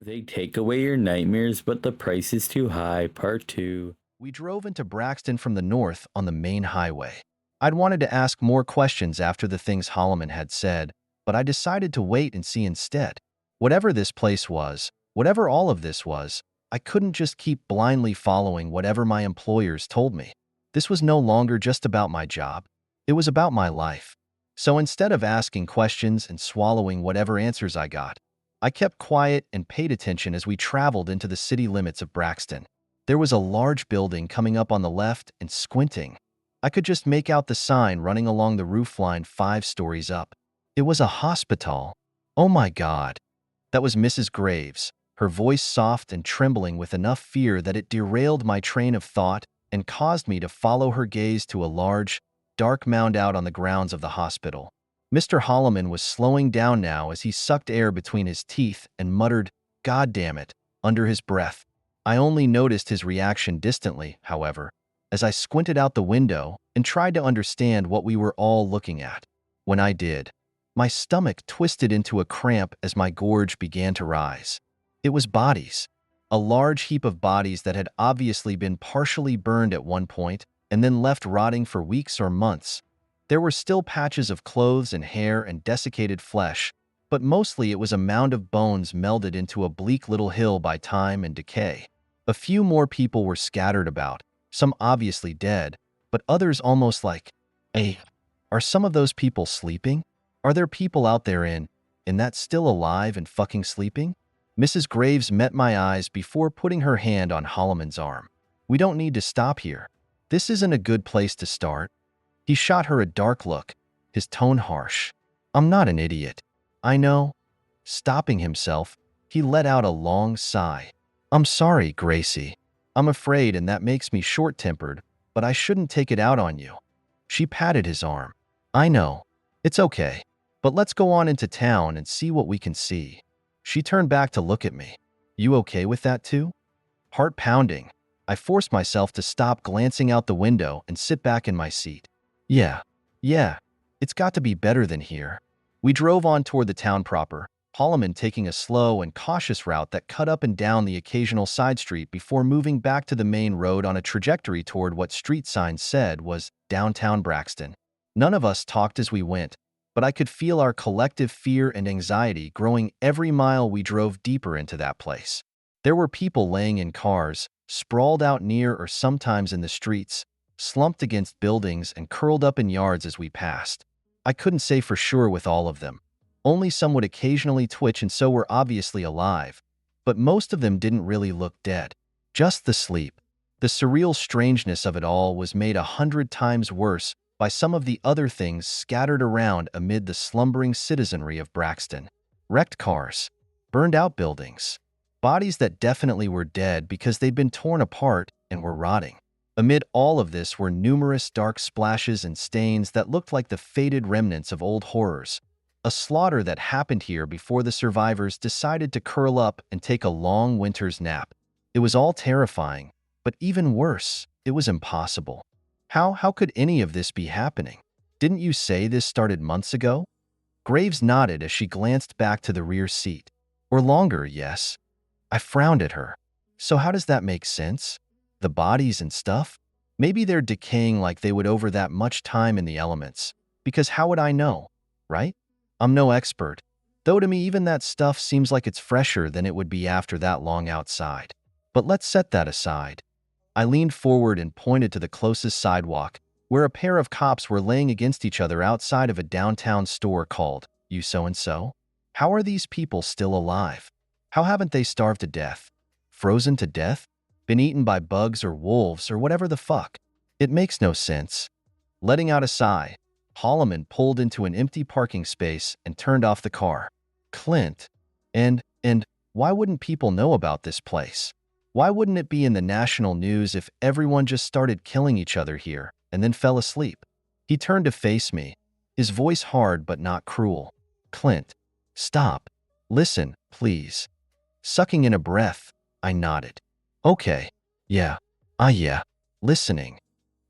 They take away your nightmares, but the price is too high. Part 2. We drove into Braxton from the north on the main highway. I'd wanted to ask more questions after the things Holloman had said, but I decided to wait and see instead. Whatever this place was, whatever all of this was, I couldn't just keep blindly following whatever my employers told me. This was no longer just about my job. It was about my life. So instead of asking questions and swallowing whatever answers I got, I kept quiet and paid attention as we traveled into the city limits of Braxton. There was a large building coming up on the left, and squinting, I could just make out the sign running along the roofline 5 stories up. It was a hospital. Oh my God. That was Mrs. Graves, her voice soft and trembling with enough fear that it derailed my train of thought and caused me to follow her gaze to a large, dark mound out on the grounds of the hospital. Mr. Holloman was slowing down now as he sucked air between his teeth and muttered, "God damn it," under his breath. I only noticed his reaction distantly, however, as I squinted out the window and tried to understand what we were all looking at. When I did, my stomach twisted into a cramp as my gorge began to rise. It was bodies. A large heap of bodies that had obviously been partially burned at one point and then left rotting for weeks or months. There were still patches of clothes and hair and desiccated flesh, but mostly it was a mound of bones melded into a bleak little hill by time and decay. A few more people were scattered about, some obviously dead, but others almost like, hey, are some of those people sleeping? Are there people out there in that still alive and fucking sleeping? Mrs. Graves met my eyes before putting her hand on Holloman's arm. We don't need to stop here. This isn't a good place to start. He shot her a dark look, his tone harsh. I'm not an idiot. I know. Stopping himself, he let out a long sigh. I'm sorry, Gracie. I'm afraid, and that makes me short-tempered, but I shouldn't take it out on you. She patted his arm. I know. It's okay. But let's go on into town and see what we can see. She turned back to look at me. You okay with that too? Heart pounding, I forced myself to stop glancing out the window and sit back in my seat. Yeah, it's got to be better than here. We drove on toward the town proper, Holloman taking a slow and cautious route that cut up and down the occasional side street before moving back to the main road on a trajectory toward what street signs said was downtown Braxton. None of us talked as we went, but I could feel our collective fear and anxiety growing every mile we drove deeper into that place. There were people laying in cars, sprawled out near or sometimes in the streets, slumped against buildings and curled up in yards as we passed. I couldn't say for sure with all of them. Only some would occasionally twitch and so were obviously alive, but most of them didn't really look dead. Just the sleep. The surreal strangeness of it all was made 100 times worse by some of the other things scattered around amid the slumbering citizenry of Braxton. Wrecked cars, burned out buildings, bodies that definitely were dead because they'd been torn apart and were rotting. Amid all of this were numerous dark splashes and stains that looked like the faded remnants of old horrors. A slaughter that happened here before the survivors decided to curl up and take a long winter's nap. It was all terrifying, but even worse, it was impossible. How could any of this be happening? Didn't you say this started months ago? Graves nodded as she glanced back to the rear seat. Or longer, yes. I frowned at her. So how does that make sense? The bodies and stuff? Maybe they're decaying like they would over that much time in the elements. Because how would I know, right? I'm no expert. Though to me even that stuff seems like it's fresher than it would be after that long outside. But let's set that aside. I leaned forward and pointed to the closest sidewalk, where a pair of cops were laying against each other outside of a downtown store called You So-and-So. How are these people still alive? How haven't they starved to death? Frozen to death? Been eaten by bugs or wolves or whatever the fuck? It makes no sense. Letting out a sigh, Holloman pulled into an empty parking space and turned off the car. Clint. And why wouldn't people know about this place? Why wouldn't it be in the national news if everyone just started killing each other here and then fell asleep? He turned to face me, his voice hard but not cruel. Clint, stop. Listen, please. Sucking in a breath, I nodded. Okay. Yeah. Yeah. Listening.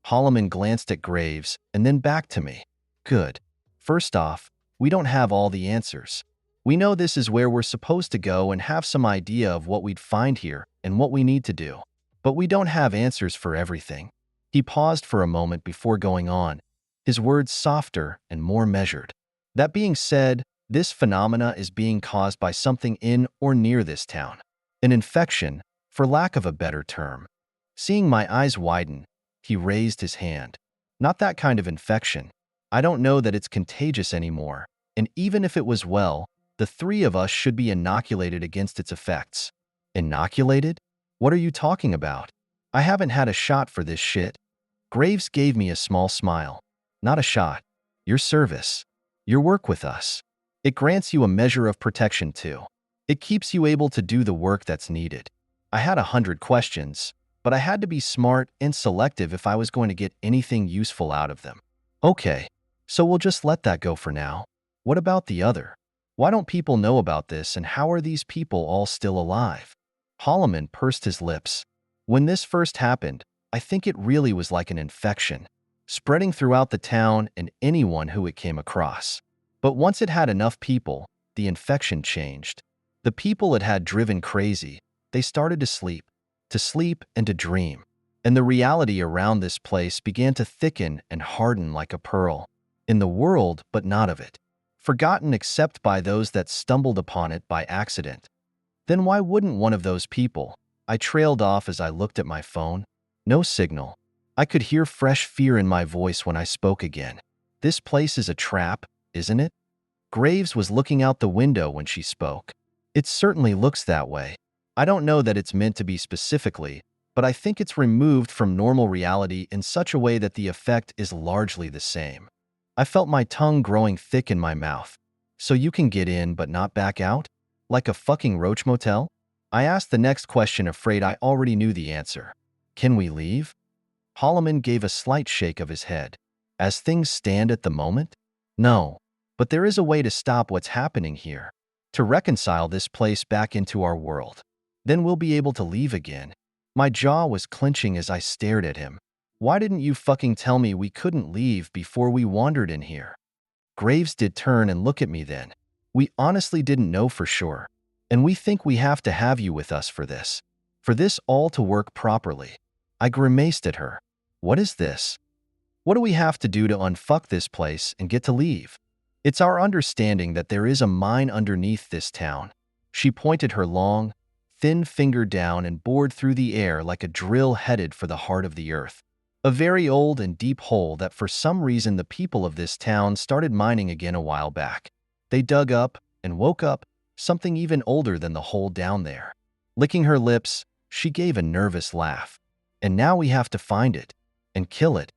Holloman glanced at Graves and then back to me. Good. First off, we don't have all the answers. We know this is where we're supposed to go and have some idea of what we'd find here and what we need to do. But we don't have answers for everything. He paused for a moment before going on, his words softer and more measured. That being said, this phenomena is being caused by something in or near this town. An infection, for lack of a better term. Seeing my eyes widen, he raised his hand. Not that kind of infection. I don't know that it's contagious anymore, and even if it was, well, the three of us should be inoculated against its effects. Inoculated? What are you talking about? I haven't had a shot for this shit. Graves gave me a small smile. Not a shot. Your service. Your work with us. It grants you a measure of protection too. It keeps you able to do the work that's needed. I had 100 questions, but I had to be smart and selective if I was going to get anything useful out of them. Okay, so we'll just let that go for now. What about the other? Why don't people know about this, and how are these people all still alive? Holloman pursed his lips. When this first happened, I think it really was like an infection, spreading throughout the town and anyone who it came across. But once it had enough people, the infection changed. The people it had driven crazy, they started to sleep and to dream. And the reality around this place began to thicken and harden like a pearl. In the world, but not of it. Forgotten except by those that stumbled upon it by accident. Then why wouldn't one of those people? I trailed off as I looked at my phone. No signal. I could hear fresh fear in my voice when I spoke again. This place is a trap, isn't it? Graves was looking out the window when she spoke. It certainly looks that way. I don't know that it's meant to be specifically, but I think it's removed from normal reality in such a way that the effect is largely the same. I felt my tongue growing thick in my mouth. So you can get in but not back out? Like a fucking roach motel? I asked the next question, afraid I already knew the answer. Can we leave? Holloman gave a slight shake of his head. As things stand at the moment? No. But there is a way to stop what's happening here. To reconcile this place back into our world. Then we'll be able to leave again. My jaw was clenching as I stared at him. Why didn't you fucking tell me we couldn't leave before we wandered in here? Graves did turn and look at me then. We honestly didn't know for sure. And we think we have to have you with us for this. For this all to work properly. I grimaced at her. What is this? What do we have to do to unfuck this place and get to leave? It's our understanding that there is a mine underneath this town. She pointed her long, thin finger down and bored through the air like a drill headed for the heart of the earth. A very old and deep hole that for some reason the people of this town started mining again a while back. They dug up and woke up something even older than the hole down there. Licking her lips, she gave a nervous laugh. And now we have to find it and kill it.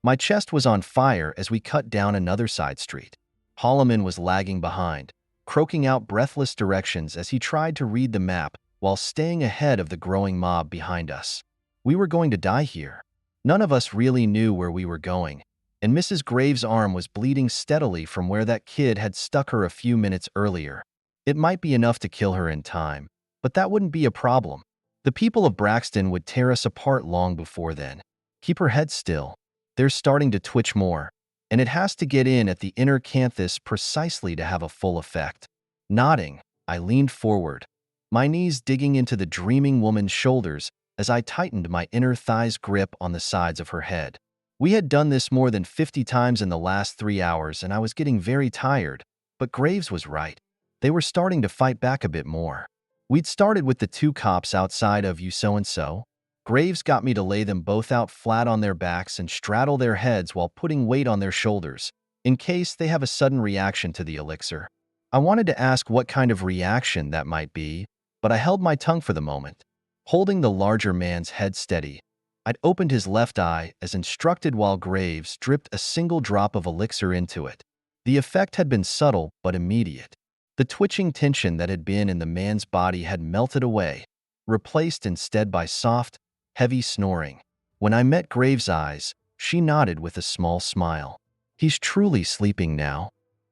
My chest was on fire as we cut down another side street. Holloman was lagging behind, croaking out breathless directions as he tried to read the map while staying ahead of the growing mob behind us. We were going to die here. None of us really knew where we were going, and Mrs. Graves' arm was bleeding steadily from where that kid had stuck her a few minutes earlier. It might be enough to kill her in time, but that wouldn't be a problem. The people of Braxton would tear us apart long before then. Keep her head still. They're starting to twitch more, and it has to get in at the inner canthus precisely to have a full effect. Nodding, I leaned forward, my knees digging into the dreaming woman's shoulders as I tightened my inner thigh's grip on the sides of her head. We had done this more than 50 times in the last 3 hours, and I was getting very tired, but Graves was right. They were starting to fight back a bit more. We'd started with the 2 cops outside of you so-and-so. Graves got me to lay them both out flat on their backs and straddle their heads while putting weight on their shoulders, in case they have a sudden reaction to the elixir. I wanted to ask what kind of reaction that might be, but I held my tongue for the moment. Holding the larger man's head steady, I'd opened his left eye as instructed while Graves dripped a single drop of elixir into it. The effect had been subtle but immediate. The twitching tension that had been in the man's body had melted away, replaced instead by soft, heavy snoring. When I met Graves' eyes, she nodded with a small smile. He's truly sleeping now.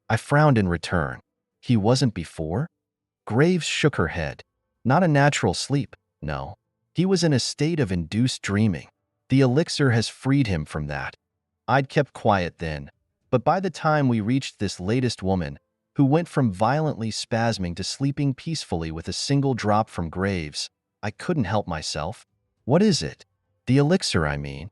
I frowned in return. He wasn't before? Graves shook her head. Not a natural sleep. No. He was in a state of induced dreaming. The elixir has freed him from that. I'd kept quiet then, but by the time we reached this latest woman, who went from violently spasming to sleeping peacefully with a single drop from Graves. I couldn't help myself. What is it? The elixir, I mean.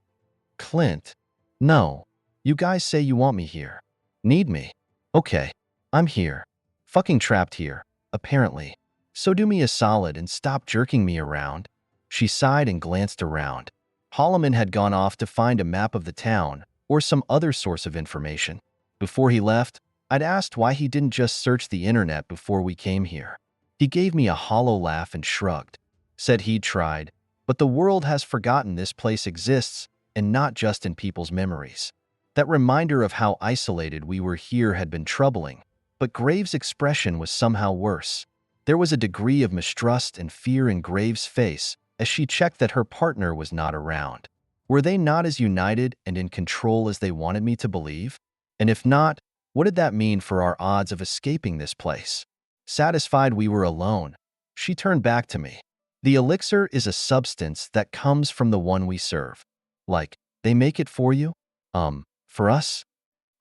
Clint. No. You guys say you want me here. Need me. Okay. I'm here. Fucking trapped here, apparently. So do me a solid and stop jerking me around. She sighed and glanced around. Holloman had gone off to find a map of the town or some other source of information. Before he left, I'd asked why he didn't just search the internet before we came here. He gave me a hollow laugh and shrugged. Said he'd tried, but the world has forgotten this place exists, and not just in people's memories. That reminder of how isolated we were here had been troubling, but Graves' expression was somehow worse. There was a degree of mistrust and fear in Graves' face as she checked that her partner was not around. Were they not as united and in control as they wanted me to believe? And if not, what did that mean for our odds of escaping this place? Satisfied we were alone, she turned back to me. The elixir is a substance that comes from the one we serve. Like, they make it for you? For us?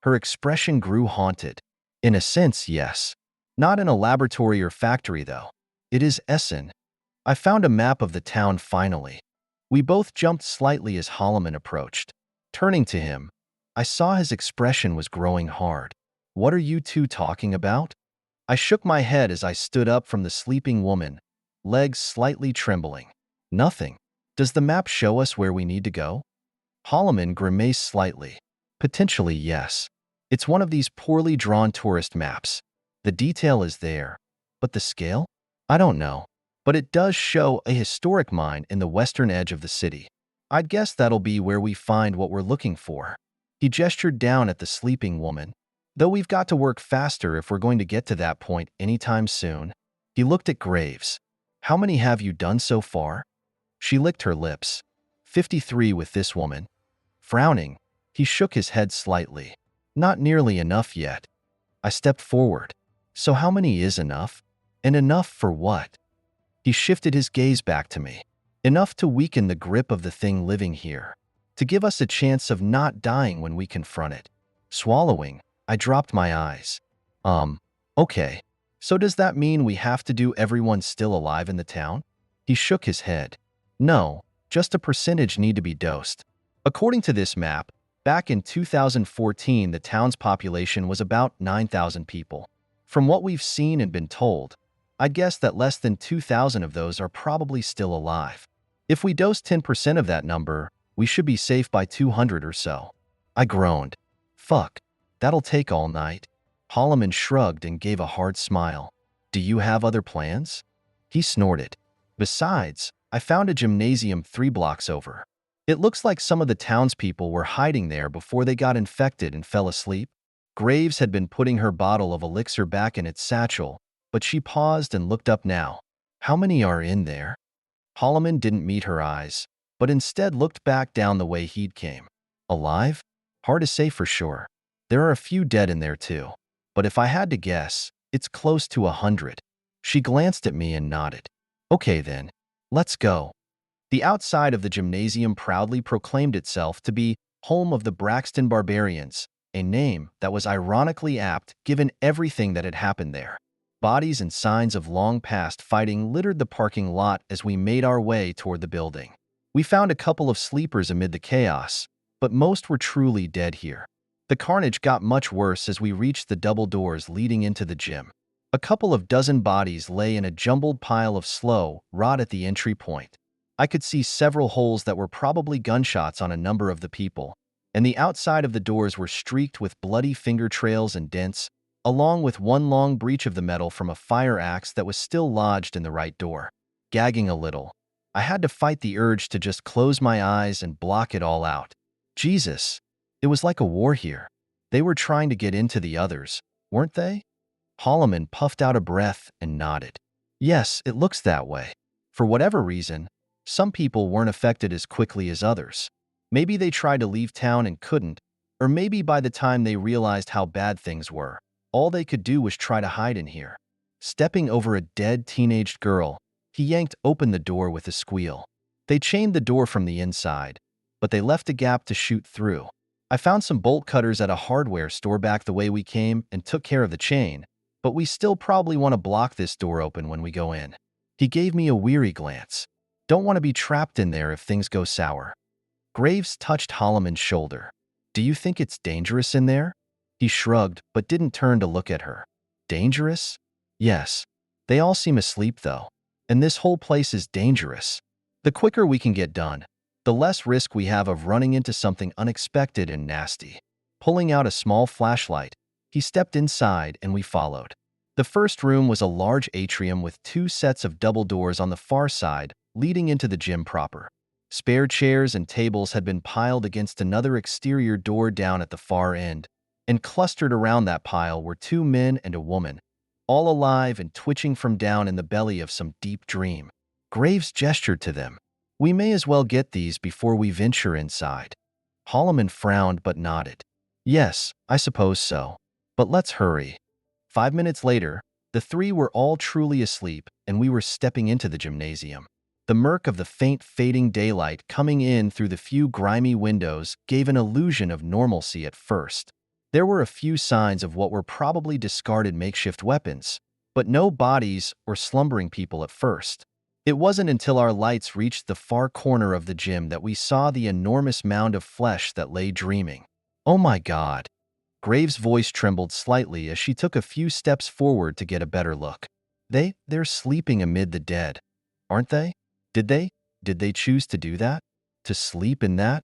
Her expression grew haunted. In a sense, yes. Not in a laboratory or factory, though. It is Essen. I found a map of the town finally. We both jumped slightly as Holloman approached. Turning to him, I saw his expression was growing hard. What are you two talking about? I shook my head as I stood up from the sleeping woman, legs slightly trembling. Nothing. Does the map show us where we need to go? Holloman grimaced slightly. Potentially, yes. It's one of these poorly drawn tourist maps. The detail is there. But the scale? I don't know. But it does show a historic mine in the western edge of the city. I'd guess that'll be where we find what we're looking for. He gestured down at the sleeping woman. Though we've got to work faster if we're going to get to that point anytime soon. He looked at Graves. How many have you done so far? She licked her lips. 53 with this woman. Frowning, he shook his head slightly. Not nearly enough yet. I stepped forward. So how many is enough? And enough for what? He shifted his gaze back to me. Enough to weaken the grip of the thing living here. To give us a chance of not dying when we confront it. Swallowing, I dropped my eyes. Okay. So does that mean we have to do everyone still alive in the town? He shook his head. No, just a percentage need to be dosed. According to this map, back in 2014 the town's population was about 9,000 people. From what we've seen and been told, I'd guess that less than 2,000 of those are probably still alive. If we dose 10% of that number, we should be safe by 200 or so. I groaned. Fuck, that'll take all night. Holloman shrugged and gave a hard smile. Do you have other plans? He snorted. Besides, I found a gymnasium 3 blocks over. It looks like some of the townspeople were hiding there before they got infected and fell asleep. Graves had been putting her bottle of elixir back in its satchel, but she paused and looked up now. How many are in there? Holloman didn't meet her eyes, but instead looked back down the way he'd came. Alive? Hard to say for sure. There are a few dead in there too. But if I had to guess, it's close to 100. She glanced at me and nodded. Okay then, let's go. The outside of the gymnasium proudly proclaimed itself to be home of the Braxton Barbarians, a name that was ironically apt given everything that had happened there. Bodies and signs of long past fighting littered the parking lot as we made our way toward the building. We found a couple of sleepers amid the chaos, but most were truly dead here. The carnage got much worse as we reached the double doors leading into the gym. A couple of dozen bodies lay in a jumbled pile of slow rot at the entry point. I could see several holes that were probably gunshots on a number of the people, and the outside of the doors were streaked with bloody finger trails and dents, along with one long breach of the metal from a fire axe that was still lodged in the right door. Gagging a little, I had to fight the urge to just close my eyes and block it all out. Jesus, it was like a war here. They were trying to get into the others, weren't they? Holloman puffed out a breath and nodded. Yes, it looks that way. For whatever reason, some people weren't affected as quickly as others. Maybe they tried to leave town and couldn't, or maybe by the time they realized how bad things were, all they could do was try to hide in here. Stepping over a dead teenaged girl, he yanked open the door with a squeal. They chained the door from the inside, but they left a gap to shoot through. I found some bolt cutters at a hardware store back the way we came and took care of the chain, but we still probably want to block this door open when we go in. He gave me a weary glance. Don't want to be trapped in there if things go sour. Graves touched Holloman's shoulder. Do you think it's dangerous in there? He shrugged, but didn't turn to look at her. Dangerous? Yes. They all seem asleep, though. And this whole place is dangerous. The quicker we can get done, the less risk we have of running into something unexpected and nasty. Pulling out a small flashlight, he stepped inside and we followed. The first room was a large atrium with 2 sets of double doors on the far side, leading into the gym proper. Spare chairs and tables had been piled against another exterior door down at the far end, and clustered around that pile were 2 men and a woman, all alive and twitching from down in the belly of some deep dream. Graves gestured to them. We may as well get these before we venture inside. Holloman frowned but nodded. Yes, I suppose so. But let's hurry. 5 minutes later, the 3 were all truly asleep and we were stepping into the gymnasium. The murk of the faint fading daylight coming in through the few grimy windows gave an illusion of normalcy at first. There were a few signs of what were probably discarded makeshift weapons, but no bodies or slumbering people at first. It wasn't until our lights reached the far corner of the gym that we saw the enormous mound of flesh that lay dreaming. Oh my God! Graves' voice trembled slightly as she took a few steps forward to get a better look. They're sleeping amid the dead, aren't they? Did they choose to do that? To sleep in that?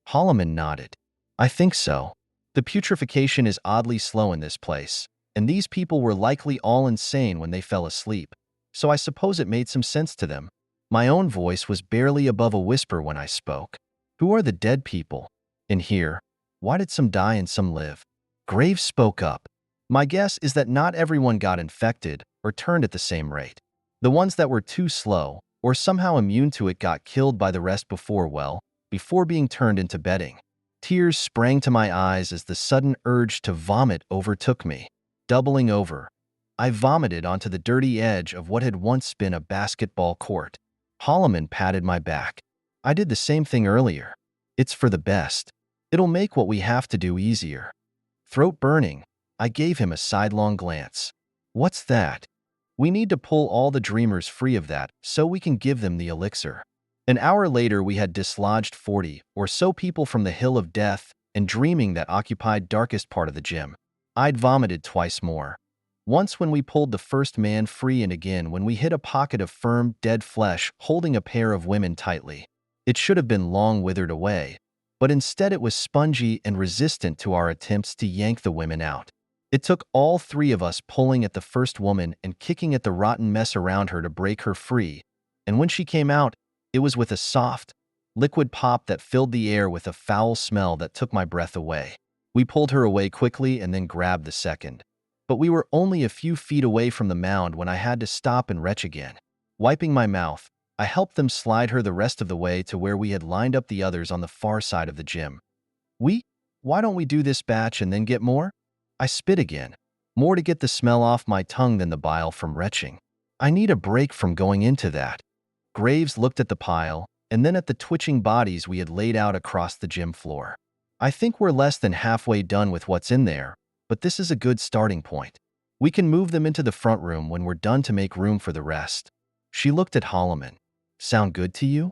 Holloman nodded. I think so. The putrefaction is oddly slow in this place, and these people were likely all insane when they fell asleep, so I suppose it made some sense to them. My own voice was barely above a whisper when I spoke. Who are the dead people? In here? Why did some die and some live? Graves spoke up. My guess is that not everyone got infected or turned at the same rate. The ones that were too slow, or somehow immune to it, got killed by the rest before being turned into bedding. Tears sprang to my eyes as the sudden urge to vomit overtook me. Doubling over, I vomited onto the dirty edge of what had once been a basketball court. Holloman patted my back. I did the same thing earlier. It's for the best. It'll make what we have to do easier. Throat burning, I gave him a sidelong glance. What's that? We need to pull all the dreamers free of that so we can give them the elixir. An hour later, we had dislodged 40 or so people from the Hill of Death and dreaming that occupied darkest part of the gym. I'd vomited twice more. Once when we pulled the first man free and again when we hit a pocket of firm, dead flesh holding a pair of women tightly. It should have been long withered away, but instead it was spongy and resistant to our attempts to yank the women out. It took all 3 of us pulling at the first woman and kicking at the rotten mess around her to break her free, and when she came out, it was with a soft, liquid pop that filled the air with a foul smell that took my breath away. We pulled her away quickly and then grabbed the second. But we were only a few feet away from the mound when I had to stop and retch again. Wiping my mouth, I helped them slide her the rest of the way to where we had lined up the others on the far side of the gym. Why don't we do this batch and then get more? I spit again. More to get the smell off my tongue than the bile from retching. I need a break from going into that. Graves looked at the pile, and then at the twitching bodies we had laid out across the gym floor. I think we're less than halfway done with what's in there, but this is a good starting point. We can move them into the front room when we're done to make room for the rest. She looked at Holloman. Sound good to you?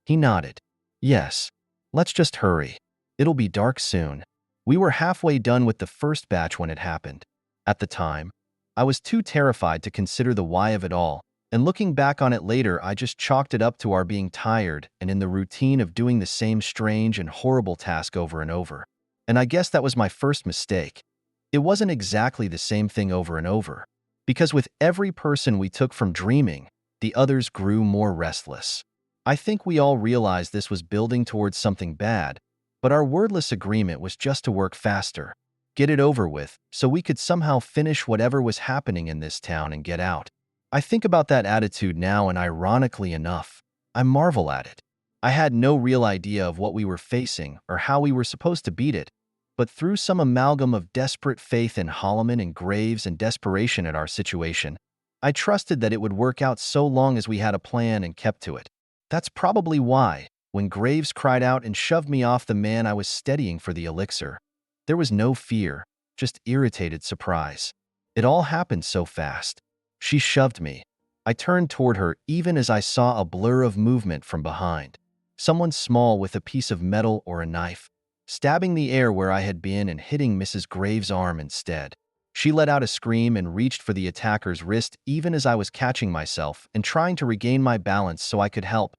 He nodded. Yes. Let's just hurry. It'll be dark soon. We were halfway done with the first batch when it happened. At the time, I was too terrified to consider the why of it all, and looking back on it later, I just chalked it up to our being tired and in the routine of doing the same strange and horrible task over and over. And I guess that was my first mistake. It wasn't exactly the same thing over and over, because with every person we took from dreaming, the others grew more restless. I think we all realized this was building towards something bad, but our wordless agreement was just to work faster, get it over with, so we could somehow finish whatever was happening in this town and get out. I think about that attitude now and ironically enough, I marvel at it. I had no real idea of what we were facing or how we were supposed to beat it, but through some amalgam of desperate faith in Holloman and Graves and desperation at our situation, I trusted that it would work out so long as we had a plan and kept to it. That's probably why, when Graves cried out and shoved me off the man I was steadying for the elixir, there was no fear, just irritated surprise. It all happened so fast. She shoved me. I turned toward her even as I saw a blur of movement from behind. Someone small with a piece of metal or a knife, stabbing the air where I had been and hitting Mrs. Graves' arm instead. She let out a scream and reached for the attacker's wrist even as I was catching myself and trying to regain my balance so I could help.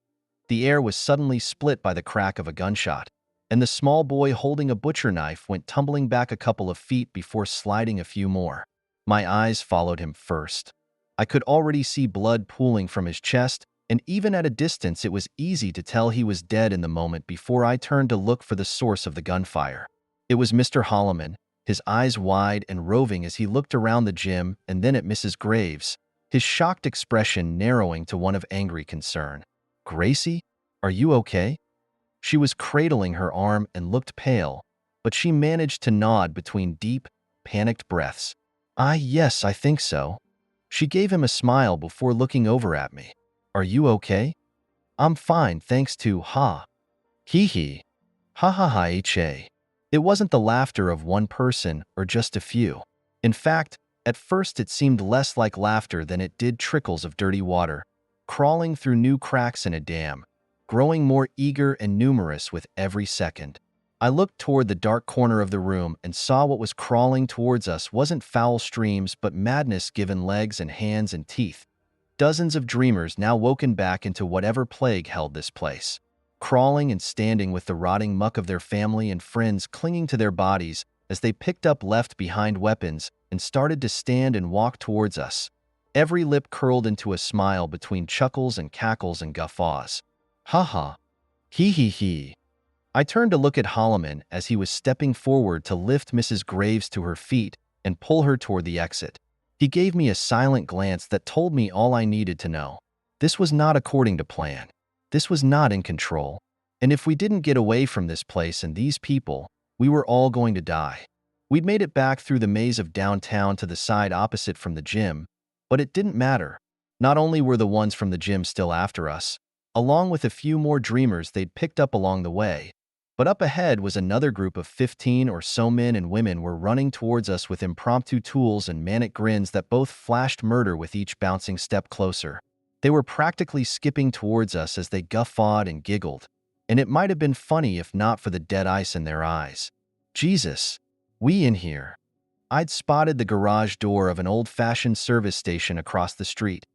The air was suddenly split by the crack of a gunshot, and the small boy holding a butcher knife went tumbling back a couple of feet before sliding a few more. My eyes followed him first. I could already see blood pooling from his chest, and even at a distance it was easy to tell he was dead in the moment before I turned to look for the source of the gunfire. It was Mr. Holloman, his eyes wide and roving as he looked around the gym and then at Mrs. Graves, his shocked expression narrowing to one of angry concern. "Gracie, are you okay?" She was cradling her arm and looked pale, but she managed to nod between deep, panicked breaths. Yes, I think so." She gave him a smile before looking over at me. "Are you okay?" "I'm fine, thanks to, ha. Hee hee. Ha ha ha ha." It wasn't the laughter of one person or just a few. In fact, at first it seemed less like laughter than it did trickles of dirty water, crawling through new cracks in a dam, growing more eager and numerous with every second. I looked toward the dark corner of the room and saw what was crawling towards us wasn't foul streams but madness given legs and hands and teeth. Dozens of dreamers now woken back into whatever plague held this place, crawling and standing with the rotting muck of their family and friends clinging to their bodies as they picked up left-behind weapons and started to stand and walk towards us. Every lip curled into a smile between chuckles and cackles and guffaws. "Ha ha. Hee hee hee." I turned to look at Holloman as he was stepping forward to lift Mrs. Graves to her feet and pull her toward the exit. He gave me a silent glance that told me all I needed to know. This was not according to plan. This was not in control. And if we didn't get away from this place and these people, we were all going to die. We'd made it back through the maze of downtown to the side opposite from the gym, but it didn't matter. Not only were the ones from the gym still after us, along with a few more dreamers they'd picked up along the way, but up ahead was another group of 15 or so men and women were running towards us with impromptu tools and manic grins that both flashed murder with each bouncing step closer. They were practically skipping towards us as they guffawed and giggled, and it might have been funny if not for the dead ice in their eyes. Jesus, we in here. I'd spotted the garage door of an old-fashioned service station across the street.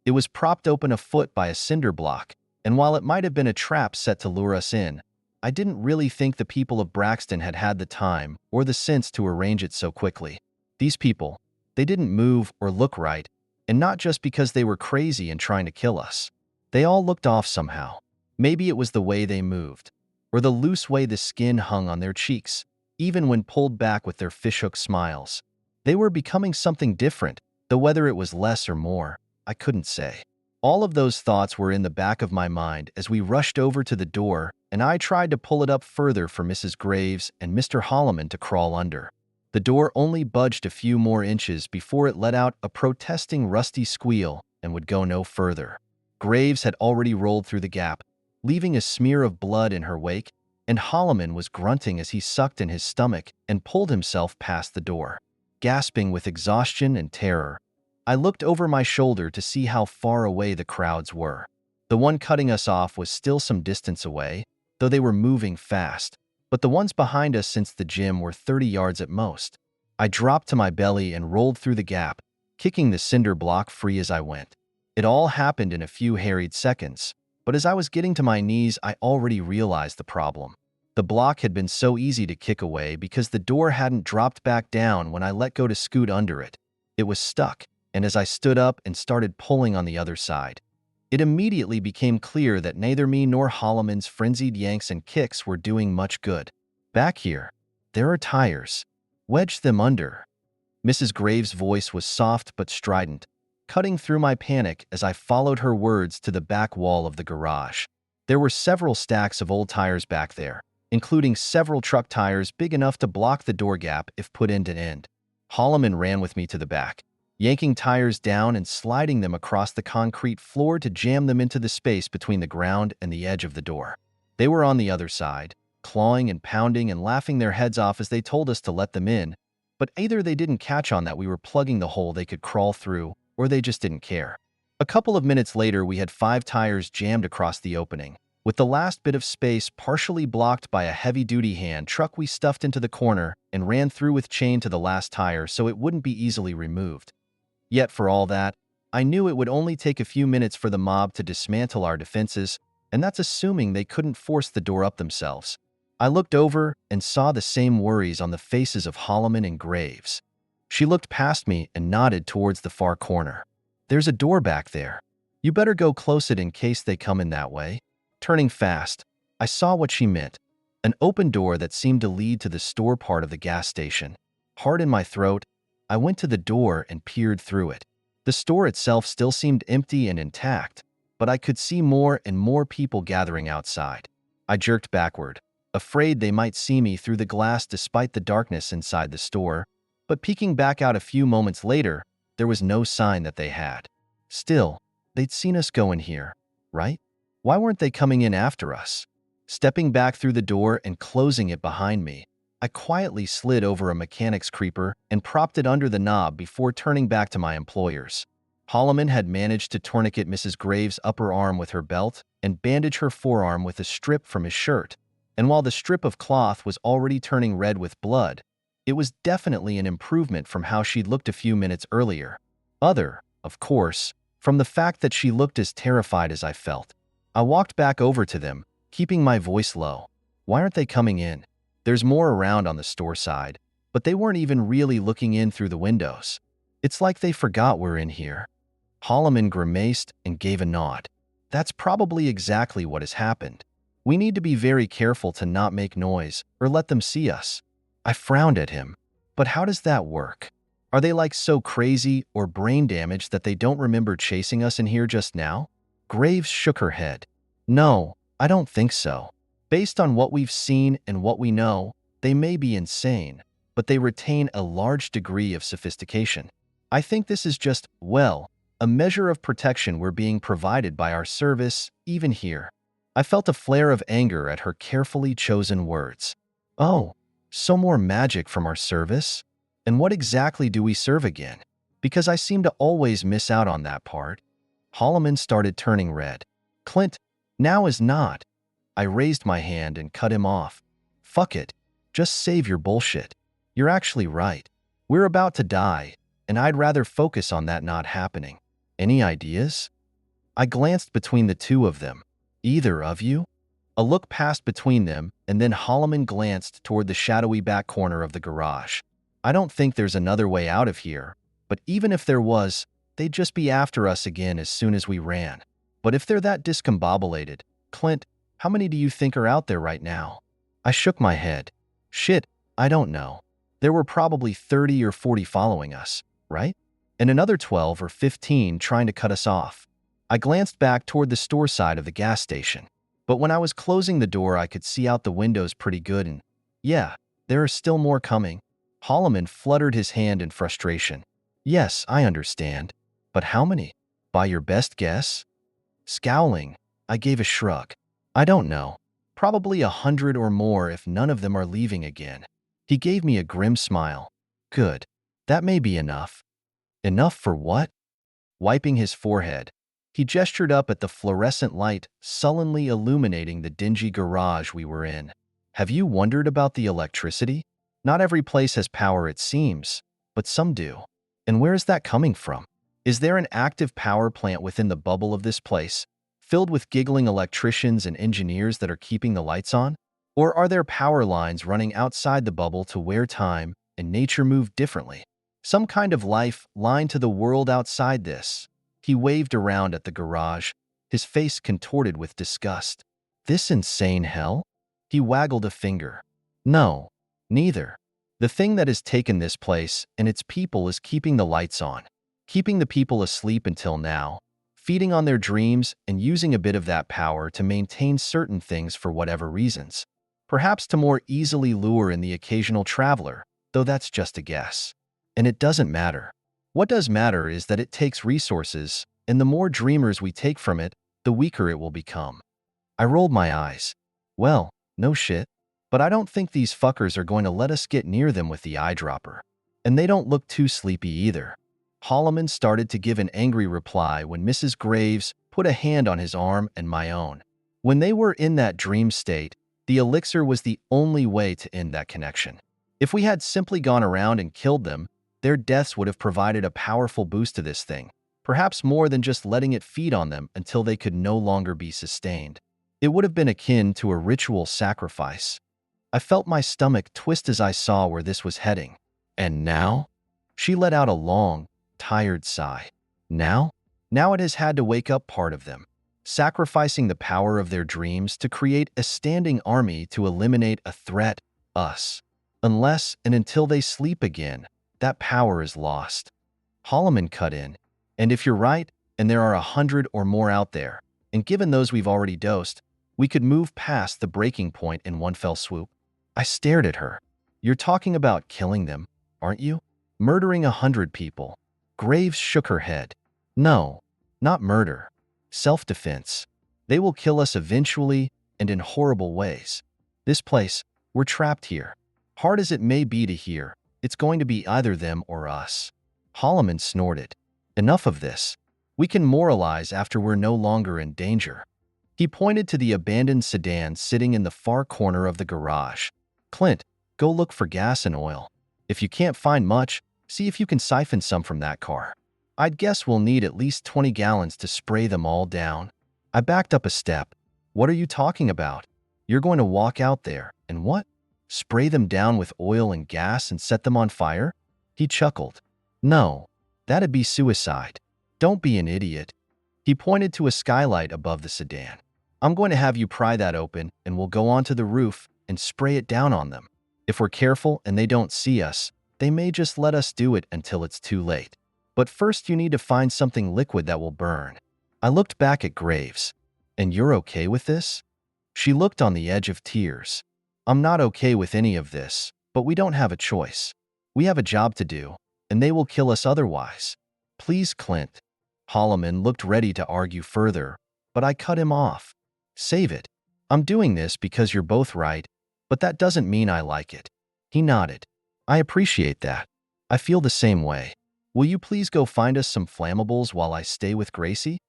It was propped open a foot by a cinder block, and while it might have been a trap set to lure us in, I didn't really think the people of Braxton had had the time or the sense to arrange it so quickly. These people, they didn't move or look right, and not just because they were crazy and trying to kill us. They all looked off somehow. Maybe it was the way they moved, or the loose way the skin hung on their cheeks, even when pulled back with their fishhook smiles. They were becoming something different, though whether it was less or more, I couldn't say. All of those thoughts were in the back of my mind as we rushed over to the door, and I tried to pull it up further for Mrs. Graves and Mr. Holloman to crawl under. The door only budged a few more inches before it let out a protesting rusty squeal and would go no further. Graves had already rolled through the gap, leaving a smear of blood in her wake, and Holloman was grunting as he sucked in his stomach and pulled himself past the door. Gasping with exhaustion and terror, I looked over my shoulder to see how far away the crowds were. The one cutting us off was still some distance away, though they were moving fast, but the ones behind us since the gym were 30 yards at most. I dropped to my belly and rolled through the gap, kicking the cinder block free as I went. It all happened in a few harried seconds, but as I was getting to my knees, I already realized the problem. The block had been so easy to kick away because the door hadn't dropped back down when I let go to scoot under it. It was stuck, and as I stood up and started pulling on the other side, it immediately became clear that neither me nor Holloman's frenzied yanks and kicks were doing much good. "Back here. There are tires. Wedge them under." Mrs. Graves' voice was soft but strident, cutting through my panic as I followed her words to the back wall of the garage. There were several stacks of old tires back there, including several truck tires big enough to block the door gap if put end to end. Holloman ran with me to the back, yanking tires down and sliding them across the concrete floor to jam them into the space between the ground and the edge of the door. They were on the other side, clawing and pounding and laughing their heads off as they told us to let them in, But either they didn't catch on that we were plugging the hole they could crawl through, or they just didn't care. A couple of minutes later, we had 5 tires jammed across the opening, with the last bit of space partially blocked by a heavy-duty hand truck we stuffed into the corner and ran through with chain to the last tire so it wouldn't be easily removed. Yet for all that, I knew it would only take a few minutes for the mob to dismantle our defenses, and that's assuming they couldn't force the door up themselves. I looked over and saw the same worries on the faces of Holloman and Graves. She looked past me and nodded towards the far corner. "There's a door back there. You better go close it in case they come in that way." Turning fast, I saw what she meant. An open door that seemed to lead to the store part of the gas station. Hard in my throat, I went to the door and peered through it. The store itself still seemed empty and intact, but I could see more and more people gathering outside. I jerked backward, afraid they might see me through the glass despite the darkness inside the store, but peeking back out a few moments later, there was no sign that they had. Still, they'd seen us go in here, right? Why weren't they coming in after us? Stepping back through the door and closing it behind me, I quietly slid over a mechanic's creeper and propped it under the knob before turning back to my employers. Holloman had managed to tourniquet Mrs. Graves' upper arm with her belt and bandage her forearm with a strip from his shirt, and while the strip of cloth was already turning red with blood, it was definitely an improvement from how she'd looked a few minutes earlier. Of course, from the fact that she looked as terrified as I felt. I walked back over to them, keeping my voice low. "Why aren't they coming in? There's more around on the store side, but they weren't even really looking in through the windows. It's like they forgot we're in here." Holloman grimaced and gave a nod. "That's probably exactly what has happened. We need to be very careful to not make noise or let them see us." I frowned at him. "But how does that work? Are they like so crazy or brain damaged that they don't remember chasing us in here just now?" Graves shook her head. "No, I don't think so. Based on what we've seen and what we know, they may be insane, but they retain a large degree of sophistication. I think this is just, well, a measure of protection we're being provided by our service, even here." I felt a flare of anger at her carefully chosen words. "Oh, so more magic from our service? And what exactly do we serve again? Because I seem to always miss out on that part." Holloman started turning red. "Clint, now is not." I raised my hand and cut him off. "Fuck it. Just save your bullshit. You're actually right. We're about to die, and I'd rather focus on that not happening. Any ideas?" I glanced between the two of them. "Either of you?" A look passed between them, and then Holloman glanced toward the shadowy back corner of the garage. "I don't think there's another way out of here, but even if there was, they'd just be after us again as soon as we ran. But if they're that discombobulated, Clint, how many do you think are out there right now?" I shook my head. "Shit, I don't know. There were probably 30 or 40 following us, right? And another 12 or 15 trying to cut us off." I glanced back toward the store side of the gas station. But when I was closing the door, I could see out the windows pretty good and, yeah, there are still more coming. Holloman fluttered his hand in frustration. "Yes, I understand. But how many? By your best guess?" Scowling, I gave a shrug. "I don't know. Probably 100 or more if none of them are leaving again." He gave me a grim smile. "Good. That may be enough." "Enough for what?" Wiping his forehead, he gestured up at the fluorescent light sullenly illuminating the dingy garage we were in. "Have you wondered about the electricity? Not every place has power, it seems, but some do. And where is that coming from? Is there an active power plant within the bubble of this place, filled with giggling electricians and engineers that are keeping the lights on? Or are there power lines running outside the bubble to where time and nature move differently? Some kind of life line to the world outside this?" He waved around at the garage, his face contorted with disgust. "This insane hell?" He waggled a finger. "No, neither. The thing that has taken this place and its people is keeping the lights on, keeping the people asleep until now, feeding on their dreams and using a bit of that power to maintain certain things for whatever reasons. Perhaps to more easily lure in the occasional traveler, though that's just a guess. And it doesn't matter. What does matter is that it takes resources, and the more dreamers we take from it, the weaker it will become." I rolled my eyes. "Well, no shit. But I don't think these fuckers are going to let us get near them with the eyedropper." And they don't look too sleepy either. Holloman started to give an angry reply when Mrs. Graves put a hand on his arm and my own. When they were in that dream state, the elixir was the only way to end that connection. If we had simply gone around and killed them, their deaths would have provided a powerful boost to this thing, perhaps more than just letting it feed on them until they could no longer be sustained. It would have been akin to a ritual sacrifice. I felt my stomach twist as I saw where this was heading. And now? She let out a long, tired sigh. Now? Now it has had to wake up part of them, sacrificing the power of their dreams to create a standing army to eliminate a threat, us. Unless and until they sleep again, that power is lost. Holloman cut in. And if you're right, and there are 100 or more out there, and given those we've already dosed, we could move past the breaking point in one fell swoop. I stared at her. You're talking about killing them, aren't you? Murdering 100 people. Graves shook her head. No, not murder. Self-defense. They will kill us eventually and in horrible ways. This place, we're trapped here. Hard as it may be to hear, it's going to be either them or us. Holloman snorted. Enough of this. We can moralize after we're no longer in danger. He pointed to the abandoned sedan sitting in the far corner of the garage. Clint, go look for gas and oil. If you can't find much, see if you can siphon some from that car. I'd guess we'll need at least 20 gallons to spray them all down. I backed up a step. What are you talking about? You're going to walk out there and what? Spray them down with oil and gas and set them on fire? He chuckled. No, that'd be suicide. Don't be an idiot. He pointed to a skylight above the sedan. I'm going to have you pry that open and we'll go onto the roof and spray it down on them. If we're careful and they don't see us, they may just let us do it until it's too late. But first you need to find something liquid that will burn. I looked back at Graves. And you're okay with this? She looked on the edge of tears. I'm not okay with any of this, but we don't have a choice. We have a job to do, and they will kill us otherwise. Please, Clint. Holloman looked ready to argue further, but I cut him off. Save it. I'm doing this because you're both right, but that doesn't mean I like it. He nodded. I appreciate that. I feel the same way. Will you please go find us some flammables while I stay with Gracie?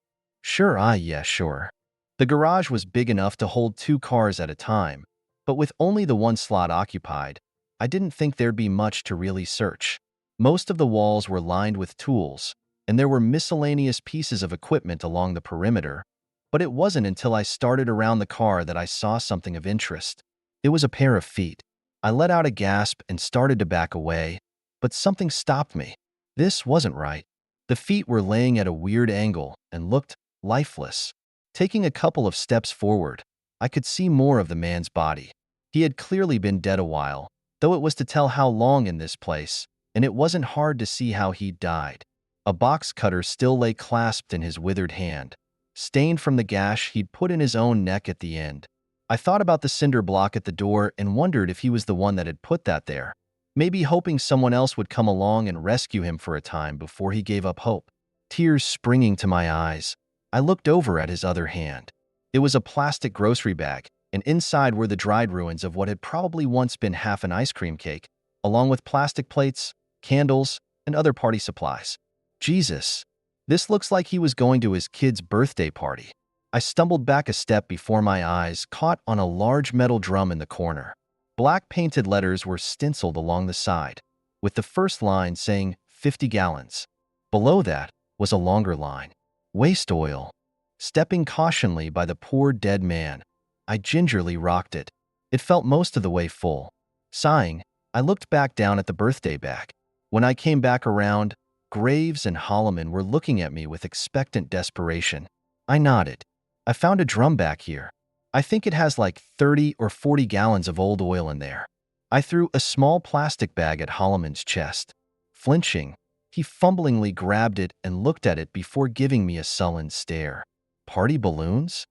Sure, yeah, sure. The garage was big enough to hold 2 cars at a time, but with only the one slot occupied, I didn't think there'd be much to really search. Most of the walls were lined with tools, and there were miscellaneous pieces of equipment along the perimeter, but it wasn't until I started around the car that I saw something of interest. It was a pair of feet. I let out a gasp and started to back away, but something stopped me. This wasn't right. The feet were laying at a weird angle and looked lifeless. Taking a couple of steps forward, I could see more of the man's body. He had clearly been dead a while, though it was to tell how long in this place, and it wasn't hard to see how he'd died. A box cutter still lay clasped in his withered hand, stained from the gash he'd put in his own neck at the end. I thought about the cinder block at the door and wondered if he was the one that had put that there, maybe hoping someone else would come along and rescue him for a time before he gave up hope. Tears springing to my eyes, I looked over at his other hand. It was a plastic grocery bag, and inside were the dried ruins of what had probably once been half an ice cream cake, along with plastic plates, candles, and other party supplies. Jesus, this looks like he was going to his kid's birthday party. I stumbled back a step before my eyes caught on a large metal drum in the corner. Black painted letters were stenciled along the side, with the first line saying 50 gallons. Below that was a longer line. Waste oil. Stepping cautionally by the poor dead man, I gingerly rocked it. It felt most of the way full. Sighing, I looked back down at the birthday bag. When I came back around, Graves and Holloman were looking at me with expectant desperation. I nodded. I found a drum back here. I think it has like 30 or 40 gallons of old oil in there. I threw a small plastic bag at Holloman's chest. Flinching, he fumblingly grabbed it and looked at it before giving me a sullen stare. Party balloons?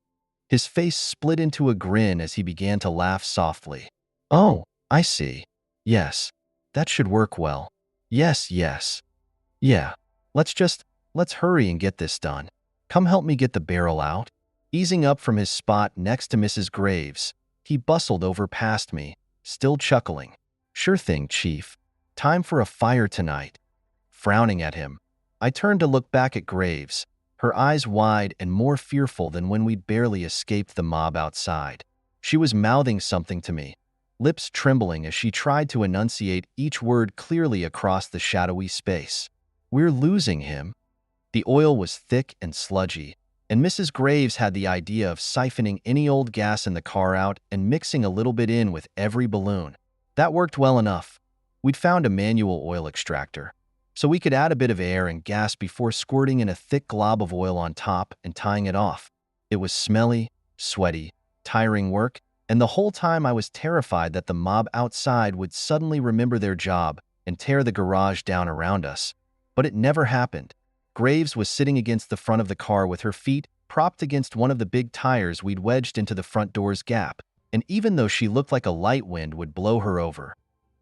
His face split into a grin as he began to laugh softly. Oh, I see. Yes, that should work well. Yes. Yeah, let's hurry and get this done. Come help me get the barrel out. Easing up from his spot next to Mrs. Graves, he bustled over past me, still chuckling. Sure thing, Chief. Time for a fire tonight. Frowning at him, I turned to look back at Graves, her eyes wide and more fearful than when we'd barely escaped the mob outside. She was mouthing something to me, lips trembling as she tried to enunciate each word clearly across the shadowy space. "We're losing him." The oil was thick and sludgy, and Mrs. Graves had the idea of siphoning any old gas in the car out and mixing a little bit in with every balloon. That worked well enough. We'd found a manual oil extractor, so we could add a bit of air and gas before squirting in a thick glob of oil on top and tying it off. It was smelly, sweaty, tiring work, and the whole time I was terrified that the mob outside would suddenly remember their job and tear the garage down around us. But it never happened. Graves was sitting against the front of the car with her feet propped against one of the big tires we'd wedged into the front door's gap, and even though she looked like a light wind would blow her over,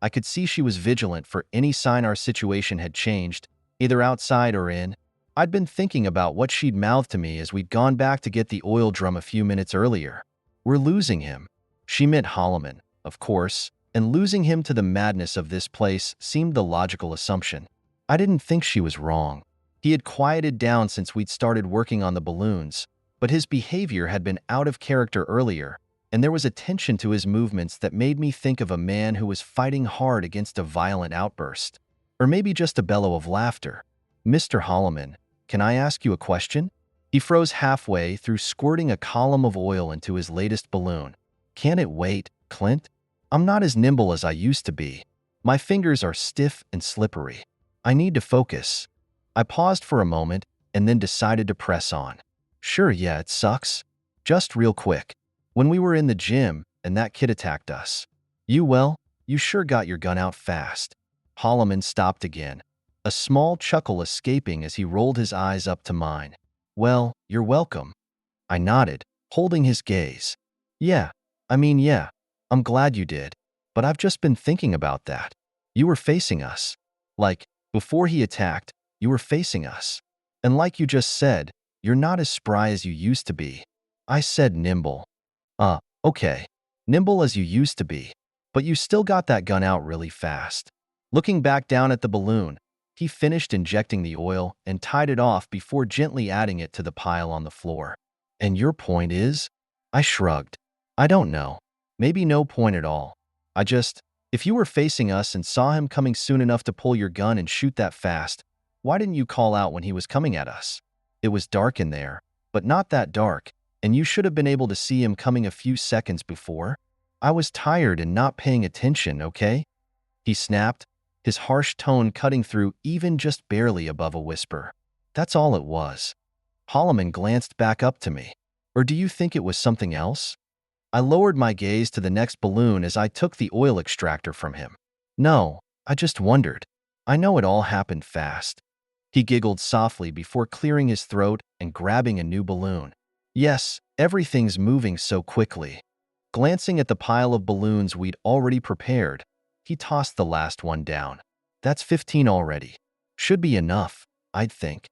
I could see she was vigilant for any sign our situation had changed, either outside or in. I'd been thinking about what she'd mouthed to me as we'd gone back to get the oil drum a few minutes earlier. "We're losing him." She meant Holloman, of course, and losing him to the madness of this place seemed the logical assumption. I didn't think she was wrong. He had quieted down since we'd started working on the balloons, but his behavior had been out of character earlier, and there was a tension to his movements that made me think of a man who was fighting hard against a violent outburst. Or maybe just a bellow of laughter. "Mr. Holloman, can I ask you a question?" He froze halfway through squirting a column of oil into his latest balloon. "Can it wait, Clint? I'm not as nimble as I used to be. My fingers are stiff and slippery. I need to focus." I paused for a moment and then decided to press on. "Sure, yeah, it sucks. Just real quick. When we were in the gym and that kid attacked us, you sure got your gun out fast." Holloman stopped again, a small chuckle escaping as he rolled his eyes up to mine. "Well, you're welcome." I nodded, holding his gaze. Yeah, I'm glad you did. But I've just been thinking about that. You were facing us. Like, before he attacked, you were facing us. And like you just said, you're not as spry as you used to be." I said nimble. Okay. Nimble as you used to be. But you still got that gun out really fast." Looking back down at the balloon, he finished injecting the oil and tied it off before gently adding it to the pile on the floor. "And your point is?" I shrugged. "I don't know. Maybe no point at all. If you were facing us and saw him coming soon enough to pull your gun and shoot that fast, why didn't you call out when he was coming at us? It was dark in there, but not that dark, and you should have been able to see him coming a few seconds before. I was tired and not paying attention, okay?" He snapped, his harsh tone cutting through even just barely above a whisper. That's all it was. Holloman glanced back up to me. "Or do you think it was something else?" I lowered my gaze to the next balloon as I took the oil extractor from him. "No, I just wondered. I know it all happened fast." He giggled softly before clearing his throat and grabbing a new balloon. "Yes, everything's moving so quickly." Glancing at the pile of balloons we'd already prepared, he tossed the last one down. "That's 15 already. Should be enough, I'd think."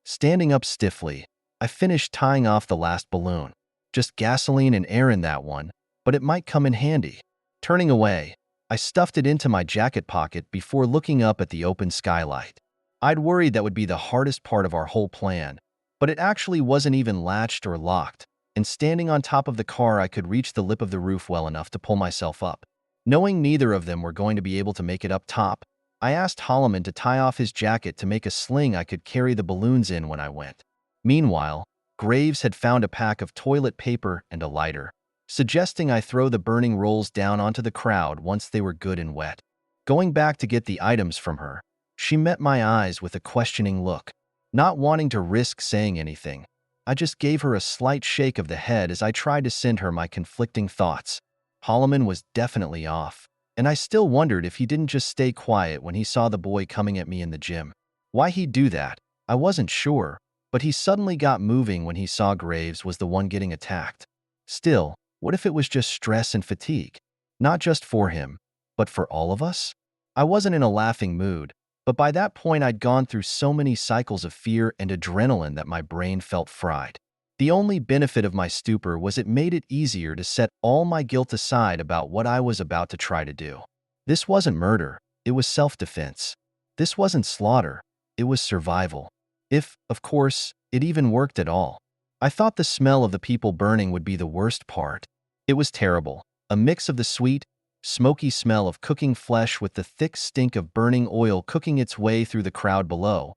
Standing up stiffly, I finished tying off the last balloon. Just gasoline and air in that one, but it might come in handy. Turning away, I stuffed it into my jacket pocket before looking up at the open skylight. I'd worried that would be the hardest part of our whole plan, but it actually wasn't even latched or locked, and standing on top of the car I could reach the lip of the roof well enough to pull myself up. Knowing neither of them were going to be able to make it up top, I asked Holloman to tie off his jacket to make a sling I could carry the balloons in when I went. Meanwhile, Graves had found a pack of toilet paper and a lighter, suggesting I throw the burning rolls down onto the crowd once they were good and wet. Going back to get the items from her, she met my eyes with a questioning look. Not wanting to risk saying anything, I just gave her a slight shake of the head as I tried to send her my conflicting thoughts. Holloman was definitely off, and I still wondered if he didn't just stay quiet when he saw the boy coming at me in the gym. Why he'd do that, I wasn't sure, but he suddenly got moving when he saw Graves was the one getting attacked. Still, what if it was just stress and fatigue? Not just for him, but for all of us? I wasn't in a laughing mood, but by that point I'd gone through so many cycles of fear and adrenaline that my brain felt fried. The only benefit of my stupor was it made it easier to set all my guilt aside about what I was about to try to do. This wasn't murder, It was self-defense. This wasn't slaughter. It was survival. If, of course, it even worked at all. I thought the smell of the people burning would be the worst part. It was terrible. A mix of the sweet, smoky smell of cooking flesh with the thick stink of burning oil cooking its way through the crowd below.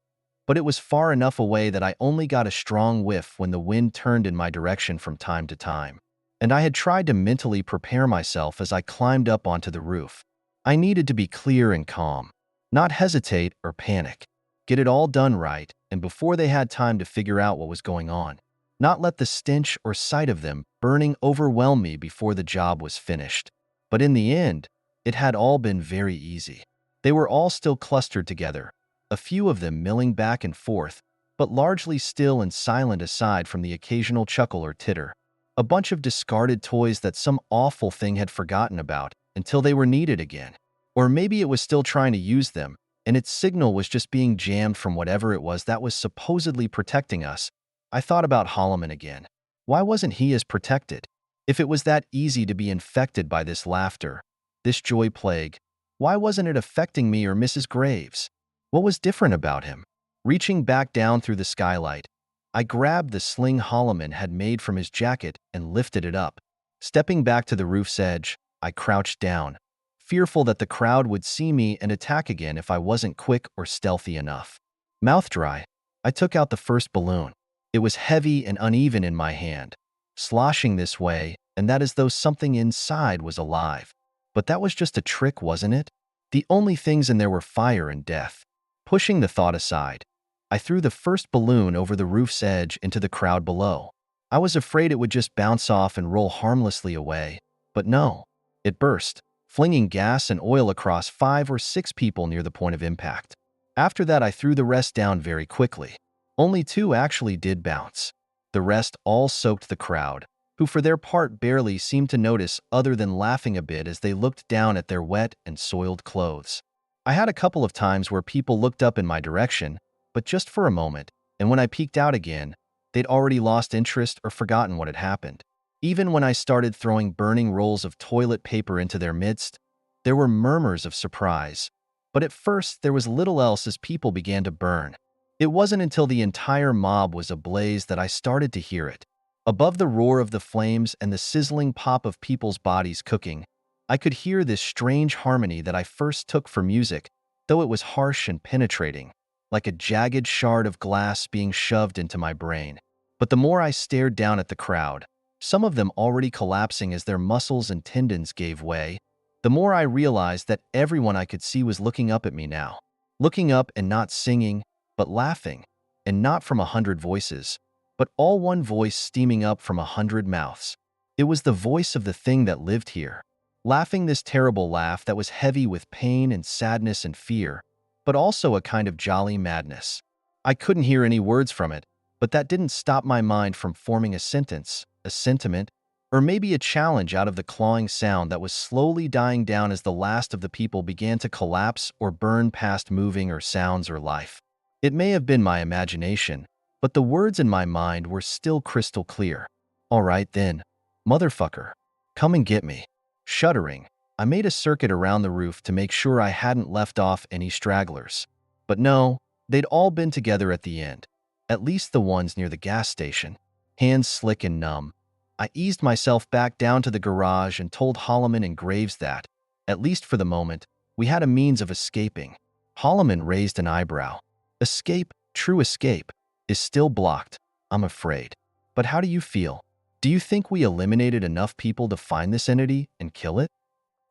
But it was far enough away that I only got a strong whiff when the wind turned in my direction from time to time. And I had tried to mentally prepare myself as I climbed up onto the roof. I needed to be clear and calm, not hesitate or panic. Get it all done right, and before they had time to figure out what was going on. Not let the stench or sight of them burning overwhelm me before the job was finished. But in the end, it had all been very easy. They were all still clustered together, a few of them milling back and forth, but largely still and silent aside from the occasional chuckle or titter. A bunch of discarded toys that some awful thing had forgotten about until they were needed again. Or maybe it was still trying to use them, and its signal was just being jammed from whatever it was that was supposedly protecting us. I thought about Holloman again. Why wasn't he as protected? If it was that easy to be infected by this laughter, this joy plague, why wasn't it affecting me or Mrs. Graves? What was different about him? Reaching back down through the skylight, I grabbed the sling Holloman had made from his jacket and lifted it up. Stepping back to the roof's edge, I crouched down, fearful that the crowd would see me and attack again if I wasn't quick or stealthy enough. Mouth dry, I took out the first balloon. It was heavy and uneven in my hand, sloshing this way and that as though something inside was alive. But that was just a trick, wasn't it? The only things in there were fire and death. Pushing the thought aside, I threw the first balloon over the roof's edge into the crowd below. I was afraid it would just bounce off and roll harmlessly away, but no. It burst, flinging gas and oil across 5 or 6 people near the point of impact. After that, I threw the rest down very quickly. Only 2 actually did bounce. The rest all soaked the crowd, who for their part barely seemed to notice other than laughing a bit as they looked down at their wet and soiled clothes. I had a couple of times where people looked up in my direction, but just for a moment, and when I peeked out again, they'd already lost interest or forgotten what had happened. Even when I started throwing burning rolls of toilet paper into their midst, there were murmurs of surprise. But at first, there was little else as people began to burn. It wasn't until the entire mob was ablaze that I started to hear it. Above the roar of the flames and the sizzling pop of people's bodies cooking, I could hear this strange harmony that I first took for music, though it was harsh and penetrating, like a jagged shard of glass being shoved into my brain. But the more I stared down at the crowd, some of them already collapsing as their muscles and tendons gave way, the more I realized that everyone I could see was looking up at me now. Looking up and not singing, but laughing, and not from 100 voices, but all one voice steaming up from 100 mouths. It was the voice of the thing that lived here, laughing this terrible laugh that was heavy with pain and sadness and fear, but also a kind of jolly madness. I couldn't hear any words from it, but that didn't stop my mind from forming a sentence, a sentiment, or maybe a challenge out of the clawing sound that was slowly dying down as the last of the people began to collapse or burn past moving or sounds or life. It may have been my imagination, but the words in my mind were still crystal clear. All right then, motherfucker, come and get me. Shuddering, I made a circuit around the roof to make sure I hadn't left off any stragglers. But no, they'd all been together at the end, at least the ones near the gas station. Hands slick and numb, I eased myself back down to the garage and told Holloman and Graves that, at least for the moment, we had a means of escaping. Holloman raised an eyebrow. Escape, true escape, is still blocked, I'm afraid. But how do you feel? Do you think we eliminated enough people to find this entity and kill it?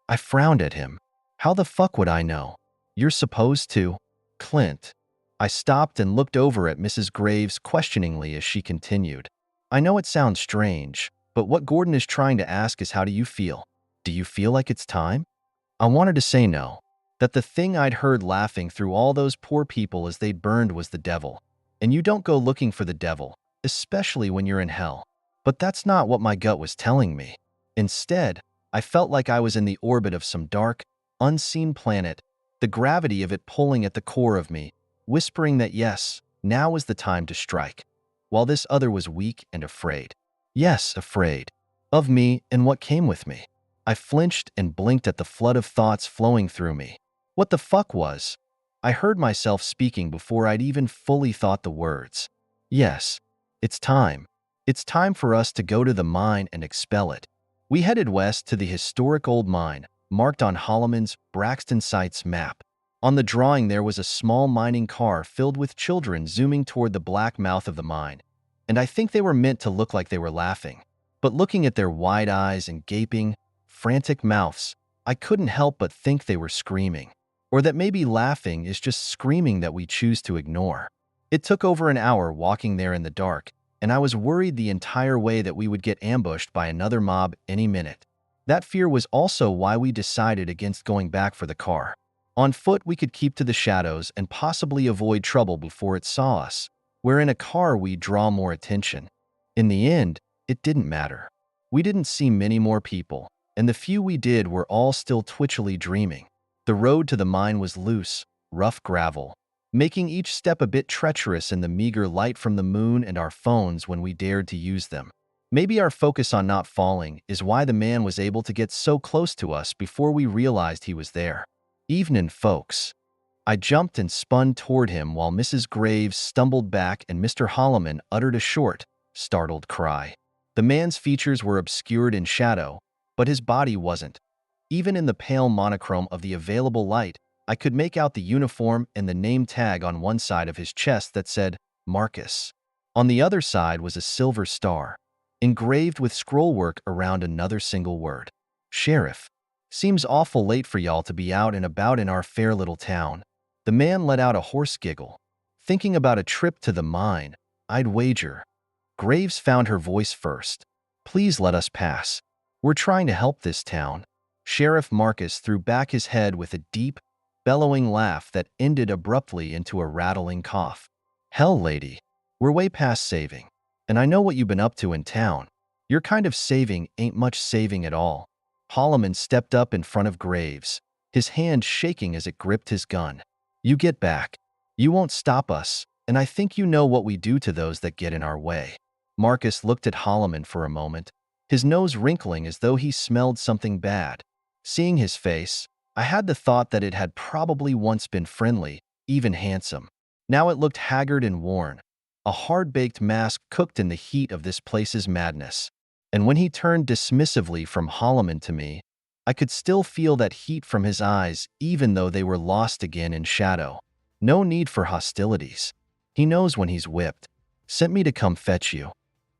I frowned at him. How the fuck would I know? You're supposed to. Clint. I stopped and looked over at Mrs. Graves questioningly as she continued. I know it sounds strange, but what Gordon is trying to ask is how do you feel? Do you feel like it's time? I wanted to say no. That the thing I'd heard laughing through all those poor people as they'd burned was the devil. And you don't go looking for the devil, especially when you're in hell. But that's not what my gut was telling me. Instead, I felt like I was in the orbit of some dark, unseen planet, the gravity of it pulling at the core of me, whispering that yes, now was the time to strike. While this other was weak and afraid. Yes, afraid. Of me and what came with me. I flinched and blinked at the flood of thoughts flowing through me. What the fuck was? I heard myself speaking before I'd even fully thought the words. Yes, it's time. It's time for us to go to the mine and expel it. We headed west to the historic old mine, marked on Holloman's Braxton Sites map. On the drawing there was a small mining car filled with children zooming toward the black mouth of the mine, and I think they were meant to look like they were laughing. But looking at their wide eyes and gaping, frantic mouths, I couldn't help but think they were screaming. Or that maybe laughing is just screaming that we choose to ignore. It took over an hour walking there in the dark, and I was worried the entire way that we would get ambushed by another mob any minute. That fear was also why we decided against going back for the car. On foot, we could keep to the shadows and possibly avoid trouble before it saw us, where in a car we'd draw more attention. In the end, it didn't matter. We didn't see many more people, and the few we did were all still twitchily dreaming. The road to the mine was loose, rough gravel, making each step a bit treacherous in the meager light from the moon and our phones when we dared to use them. Maybe our focus on not falling is why the man was able to get so close to us before we realized he was there. "Evenin', folks." I jumped and spun toward him while Mrs. Graves stumbled back and Mr. Holloman uttered a short, startled cry. The man's features were obscured in shadow, but his body wasn't. Even in the pale monochrome of the available light, I could make out the uniform and the name tag on one side of his chest that said, Marcus. On the other side was a silver star, engraved with scrollwork around another single word. Sheriff. Seems awful late for y'all to be out and about in our fair little town. The man let out a hoarse giggle. Thinking about a trip to the mine, I'd wager. Graves found her voice first. Please let us pass. We're trying to help this town. Sheriff Marcus threw back his head with a deep, bellowing laugh that ended abruptly into a rattling cough. Hell, lady, we're way past saving. And I know what you've been up to in town. Your kind of saving ain't much saving at all. Holloman stepped up in front of Graves, his hand shaking as it gripped his gun. You get back. You won't stop us, and I think you know what we do to those that get in our way. Marcus looked at Holloman for a moment, his nose wrinkling as though he smelled something bad. Seeing his face, I had the thought that it had probably once been friendly, even handsome. Now it looked haggard and worn, a hard-baked mask cooked in the heat of this place's madness. And when he turned dismissively from Holloman to me, I could still feel that heat from his eyes even though they were lost again in shadow. No need for hostilities. He knows when he's whipped. Sent me to come fetch you.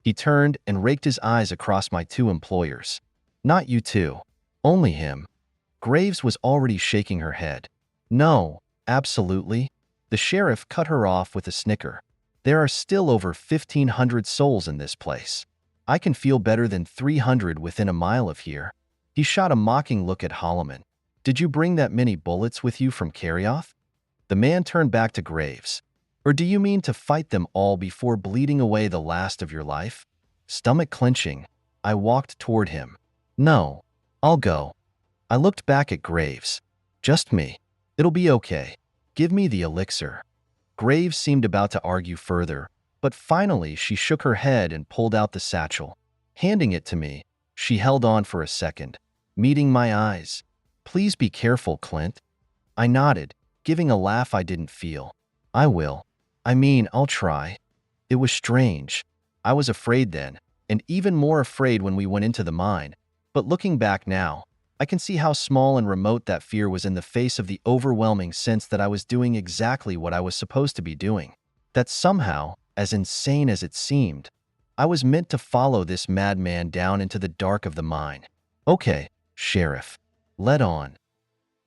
He turned and raked his eyes across my two employers. Not you two. Only him. Graves was already shaking her head. No, absolutely. The sheriff cut her off with a snicker. There are still over 1,500 souls in this place. I can feel better than 300 within a mile of here. He shot a mocking look at Holloman. Did you bring that many bullets with you from Karyoth? The man turned back to Graves. Or do you mean to fight them all before bleeding away the last of your life? Stomach clenching, I walked toward him. No, I'll go. I looked back at Graves. Just me. It'll be okay. Give me the elixir. Graves seemed about to argue further, but finally she shook her head and pulled out the satchel. Handing it to me, she held on for a second, meeting my eyes. Please be careful, Clint. I nodded, giving a laugh I didn't feel. I will. I'll try. It was strange. I was afraid then, and even more afraid when we went into the mine. But looking back now, I can see how small and remote that fear was in the face of the overwhelming sense that I was doing exactly what I was supposed to be doing. That somehow, as insane as it seemed, I was meant to follow this madman down into the dark of the mine. Okay, Sheriff. Let on.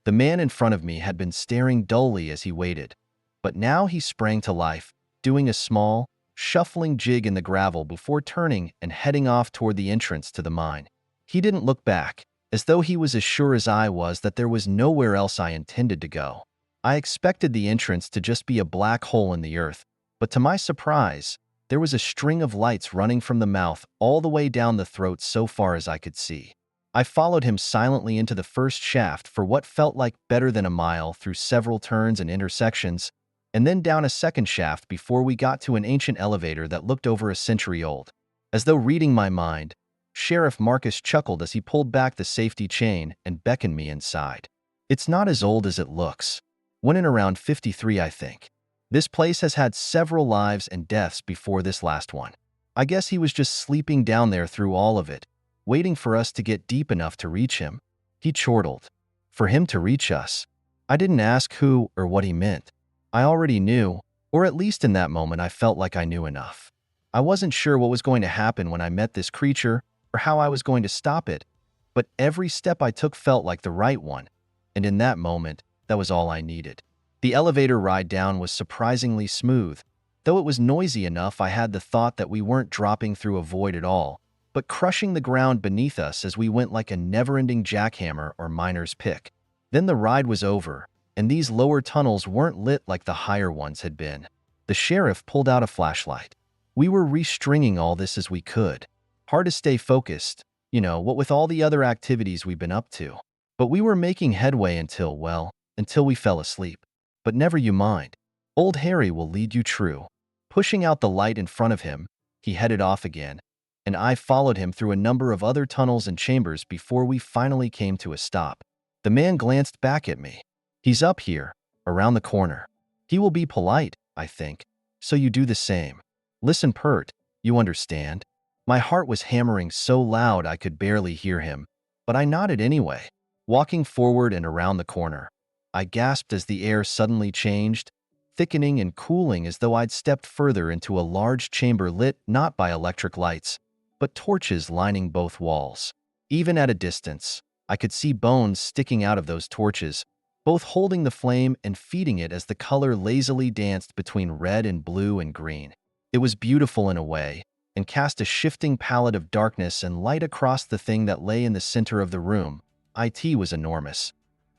The man in front of me had been staring dully as he waited, but now he sprang to life, doing a small, shuffling jig in the gravel before turning and heading off toward the entrance to the mine. He didn't look back, as though he was as sure as I was that there was nowhere else I intended to go. I expected the entrance to just be a black hole in the earth, but to my surprise, there was a string of lights running from the mouth all the way down the throat so far as I could see. I followed him silently into the first shaft for what felt like better than a mile through several turns and intersections, and then down a second shaft before we got to an ancient elevator that looked over a century old. As though reading my mind, Sheriff Marcus chuckled as he pulled back the safety chain and beckoned me inside. It's not as old as it looks. Went in around 53, I think. This place has had several lives and deaths before this last one. I guess he was just sleeping down there through all of it, waiting for us to get deep enough to reach him. He chortled. For him to reach us. I didn't ask who or what he meant. I already knew, or at least in that moment I felt like I knew enough. I wasn't sure what was going to happen when I met this creature or how I was going to stop it, but every step I took felt like the right one, and in that moment, that was all I needed. The elevator ride down was surprisingly smooth. Though it was noisy enough, I had the thought that we weren't dropping through a void at all, but crushing the ground beneath us as we went like a never-ending jackhammer or miner's pick. Then the ride was over, and these lower tunnels weren't lit like the higher ones had been. The sheriff pulled out a flashlight. We were restringing all this as we could. Hard to stay focused, what with all the other activities we've been up to. But we were making headway until we fell asleep. But never you mind. Old Harry will lead you true. Pushing out the light in front of him, he headed off again, and I followed him through a number of other tunnels and chambers before we finally came to a stop. The man glanced back at me. He's up here, around the corner. He will be polite, I think, so you do the same. Listen, Pert, you understand? My heart was hammering so loud I could barely hear him, but I nodded anyway. Walking forward and around the corner, I gasped as the air suddenly changed, thickening and cooling as though I'd stepped further into a large chamber lit not by electric lights, but torches lining both walls. Even at a distance, I could see bones sticking out of those torches, both holding the flame and feeding it as the color lazily danced between red and blue and green. It was beautiful in a way, and cast a shifting palette of darkness and light across the thing that lay in the center of the room. It was enormous.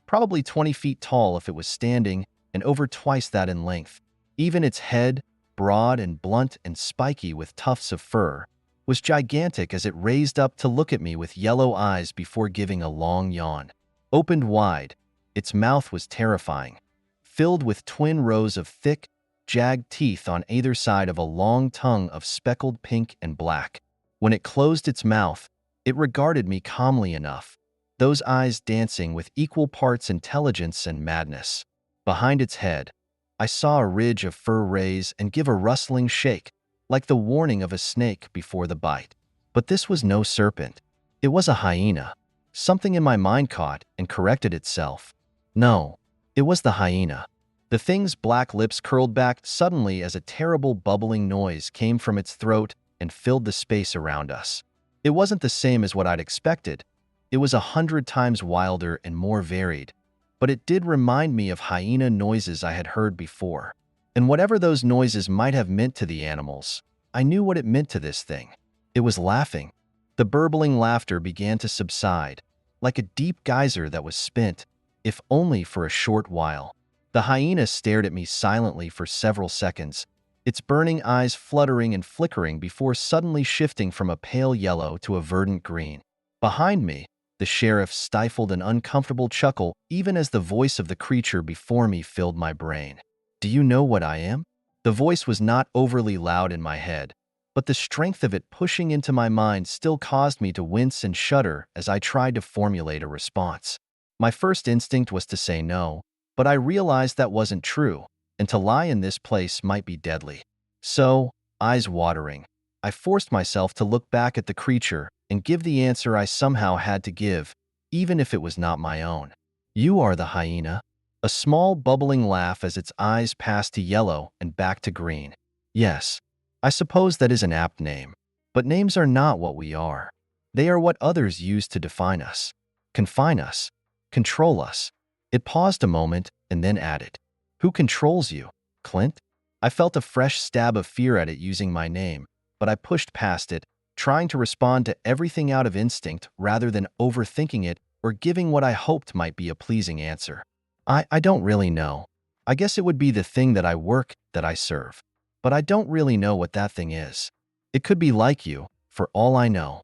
Probably 20 feet tall if it was standing, and over twice that in length. Even its head, broad and blunt and spiky with tufts of fur, was gigantic as it raised up to look at me with yellow eyes before giving a long yawn. Opened wide, its mouth was terrifying, filled with twin rows of thick, jagged teeth on either side of a long tongue of speckled pink and black. When it closed its mouth, it regarded me calmly enough, those eyes dancing with equal parts intelligence and madness. Behind its head, I saw a ridge of fur raise and give a rustling shake, like the warning of a snake before the bite. But this was no serpent. It was a hyena. Something in my mind caught and corrected itself. No, it was the hyena. The thing's black lips curled back suddenly as a terrible bubbling noise came from its throat and filled the space around us. It wasn't the same as what I'd expected. It was 100 times wilder and more varied, but it did remind me of hyena noises I had heard before. And whatever those noises might have meant to the animals, I knew what it meant to this thing. It was laughing. The burbling laughter began to subside, like a deep geyser that was spent, if only for a short while. The hyena stared at me silently for several seconds, its burning eyes fluttering and flickering before suddenly shifting from a pale yellow to a verdant green. Behind me, the sheriff stifled an uncomfortable chuckle even as the voice of the creature before me filled my brain. Do you know what I am? The voice was not overly loud in my head, but the strength of it pushing into my mind still caused me to wince and shudder as I tried to formulate a response. My first instinct was to say no, but I realized that wasn't true, and to lie in this place might be deadly. So, eyes watering, I forced myself to look back at the creature and give the answer I somehow had to give, even if it was not my own. You are the hyena. A small bubbling laugh as its eyes passed to yellow and back to green. Yes, I suppose that is an apt name, but names are not what we are. They are what others use to define us, confine us, control us. It paused a moment and then added, Who controls you, Clint? I felt a fresh stab of fear at it using my name, but I pushed past it, trying to respond to everything out of instinct rather than overthinking it or giving what I hoped might be a pleasing answer. I don't really know. I guess it would be the thing that I work, that I serve. But I don't really know what that thing is. It could be like you, for all I know.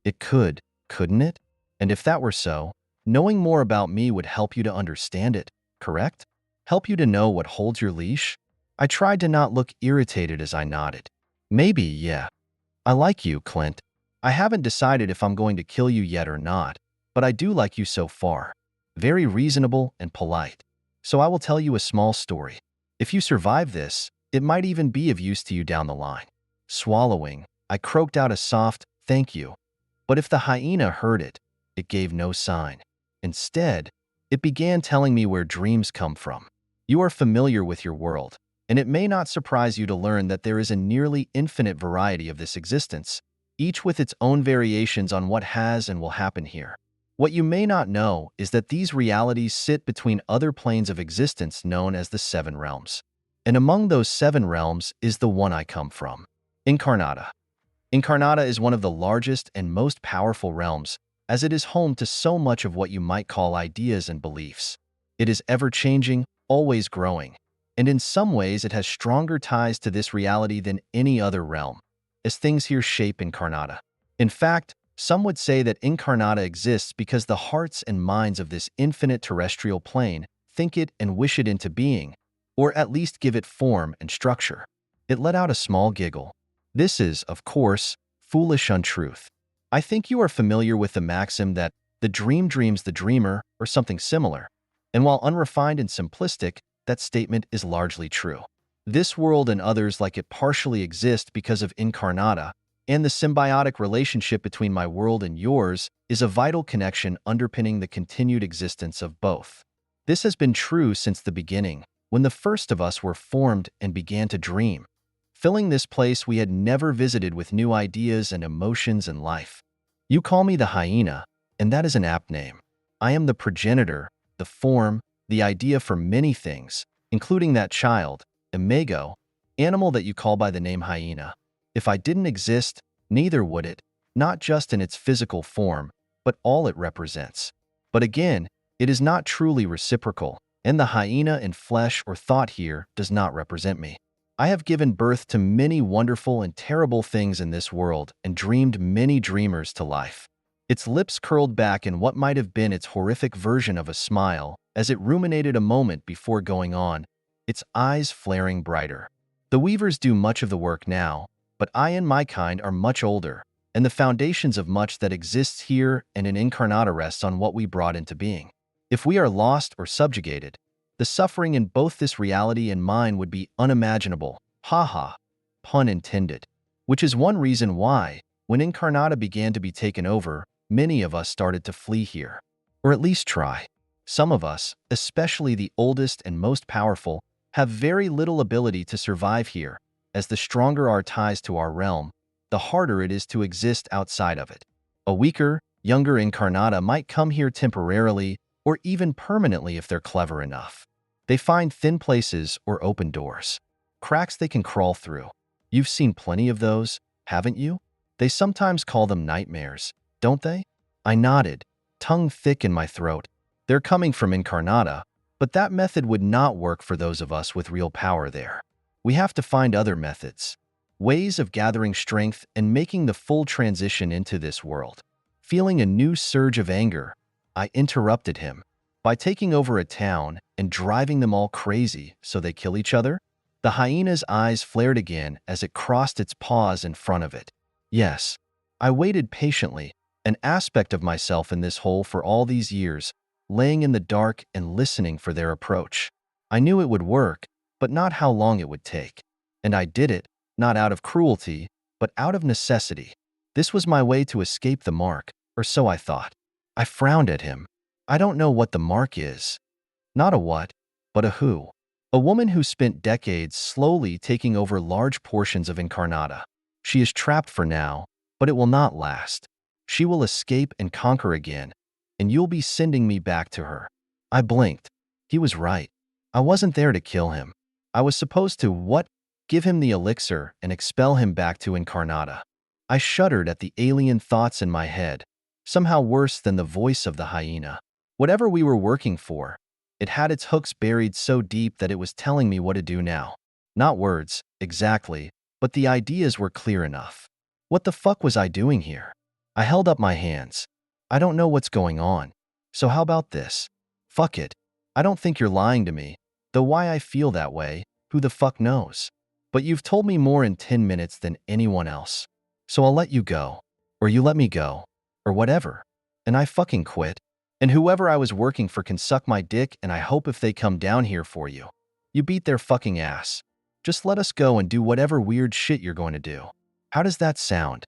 It could, couldn't it? And if that were so, knowing more about me would help you to understand it, correct? Help you to know what holds your leash? I tried to not look irritated as I nodded. Maybe, yeah. I like you, Clint. I haven't decided if I'm going to kill you yet or not, but I do like you so far. very reasonable and polite. So I will tell you a small story. If you survive this, it might even be of use to you down the line. Swallowing, I croaked out a soft, "Thank you." But if the hyena heard it, it gave no sign. Instead, it began telling me where dreams come from. You are familiar with your world, and it may not surprise you to learn that there is a nearly infinite variety of this existence, each with its own variations on what has and will happen here. What you may not know is that these realities sit between other planes of existence known as the seven realms. And among those seven realms is the one I come from, Incarnata. Incarnata is one of the largest and most powerful realms, as it is home to so much of what you might call ideas and beliefs. It is ever-changing, always growing, and in some ways it has stronger ties to this reality than any other realm, as things here shape Incarnata. In fact, some would say that Incarnata exists because the hearts and minds of this infinite terrestrial plane think it and wish it into being, or at least give it form and structure. It let out a small giggle. This is, of course, foolish untruth. I think you are familiar with the maxim that the dream dreams the dreamer, or something similar. And while unrefined and simplistic, that statement is largely true. This world and others like it partially exist because of Incarnata, and the symbiotic relationship between my world and yours is a vital connection underpinning the continued existence of both. This has been true since the beginning, when the first of us were formed and began to dream, filling this place we had never visited with new ideas and emotions and life. You call me the hyena, and that is an apt name. I am the progenitor, the form, the idea for many things, including that child, imago, animal that you call by the name hyena. If I didn't exist, neither would it, not just in its physical form, but all it represents. But again, it is not truly reciprocal, and the hyena in flesh or thought here does not represent me. I have given birth to many wonderful and terrible things in this world and dreamed many dreamers to life. Its lips curled back in what might have been its horrific version of a smile as it ruminated a moment before going on, its eyes flaring brighter. The weavers do much of the work now, but I and my kind are much older, and the foundations of much that exists here and in Incarnata rests on what we brought into being. If we are lost or subjugated, the suffering in both this reality and mine would be unimaginable. Ha ha, pun intended. Which is one reason why, when Incarnata began to be taken over, many of us started to flee here. Or at least try. Some of us, especially the oldest and most powerful, have very little ability to survive here, as the stronger our ties to our realm, the harder it is to exist outside of it. A weaker, younger Incarnata might come here temporarily or even permanently if they're clever enough. They find thin places or open doors, cracks they can crawl through. You've seen plenty of those, haven't you? They sometimes call them nightmares, don't they? I nodded, tongue thick in my throat. They're coming from Incarnata, but that method would not work for those of us with real power there. We have to find other methods, ways of gathering strength and making the full transition into this world. Feeling a new surge of anger, I interrupted him. By taking over a town and driving them all crazy so they kill each other? The hyena's eyes flared again as it crossed its paws in front of it. Yes. I waited patiently, an aspect of myself in this hole for all these years, laying in the dark and listening for their approach. I knew it would work, but not how long it would take. And I did it, not out of cruelty, but out of necessity. This was my way to escape the mark, or so I thought. I frowned at him. I don't know what the mark is. Not a what, but a who. A woman who spent decades slowly taking over large portions of Incarnata. She is trapped for now, but it will not last. She will escape and conquer again, and you'll be sending me back to her. I blinked. He was right. I wasn't there to kill him. I was supposed to, what? Give him the elixir and expel him back to Incarnata. I shuddered at the alien thoughts in my head, somehow worse than the voice of the hyena. Whatever we were working for, it had its hooks buried so deep that it was telling me what to do now. Not words, exactly, but the ideas were clear enough. What the fuck was I doing here? I held up my hands. I don't know what's going on. So how about this? Fuck it. I don't think you're lying to me, though why I feel that way, who the fuck knows? But you've told me more in 10 minutes than anyone else. So I'll let you go. Or you let me go. Or whatever. And I fucking quit. And whoever I was working for can suck my dick, and I hope if they come down here for you, you beat their fucking ass. Just let us go and do whatever weird shit you're going to do. How does that sound?"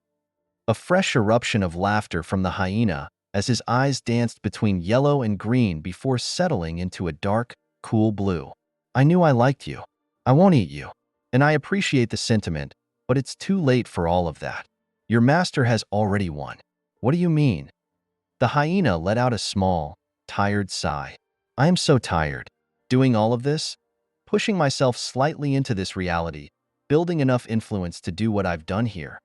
A fresh eruption of laughter from the hyena as his eyes danced between yellow and green before settling into a dark, cool blue. "I knew I liked you. I won't eat you. And I appreciate the sentiment, but it's too late for all of that. Your master has already won." "What do you mean?" The hyena let out a small, tired sigh. "I am so tired. Doing all of this? Pushing myself slightly into this reality, building enough influence to do what I've done here.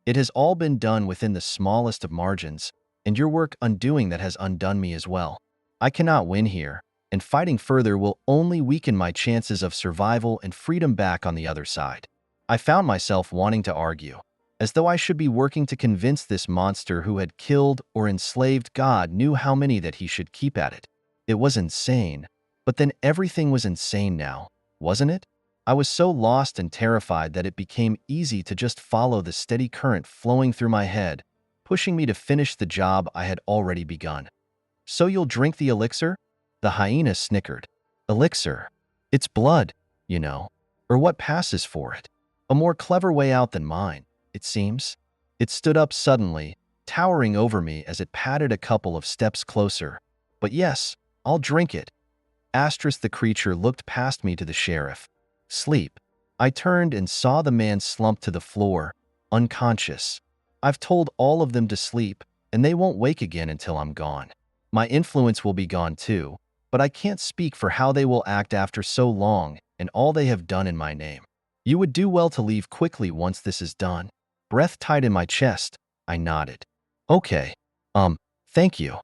It has all been done within the smallest of margins, and your work undoing that has undone me as well. I cannot win here, and fighting further will only weaken my chances of survival and freedom back on the other side." I found myself wanting to argue, as though I should be working to convince this monster who had killed or enslaved God knew how many that he should keep at it. It was insane, but then everything was insane now, wasn't it? I was so lost and terrified that it became easy to just follow the steady current flowing through my head, pushing me to finish the job I had already begun. "So you'll drink the elixir?" The hyena snickered. "Elixir? It's blood, you know, or what passes for it. A more clever way out than mine, it seems." It stood up suddenly, towering over me as it padded a couple of steps closer. "But yes, I'll drink it." Asterisk the creature looked past me to the sheriff. "Sleep." I turned and saw the man slumped to the floor, unconscious. "I've told all of them to sleep, and they won't wake again until I'm gone. My influence will be gone too, but I can't speak for how they will act after so long and all they have done in my name. You would do well to leave quickly once this is done." Breath tight in my chest, I nodded. "Okay. Thank you."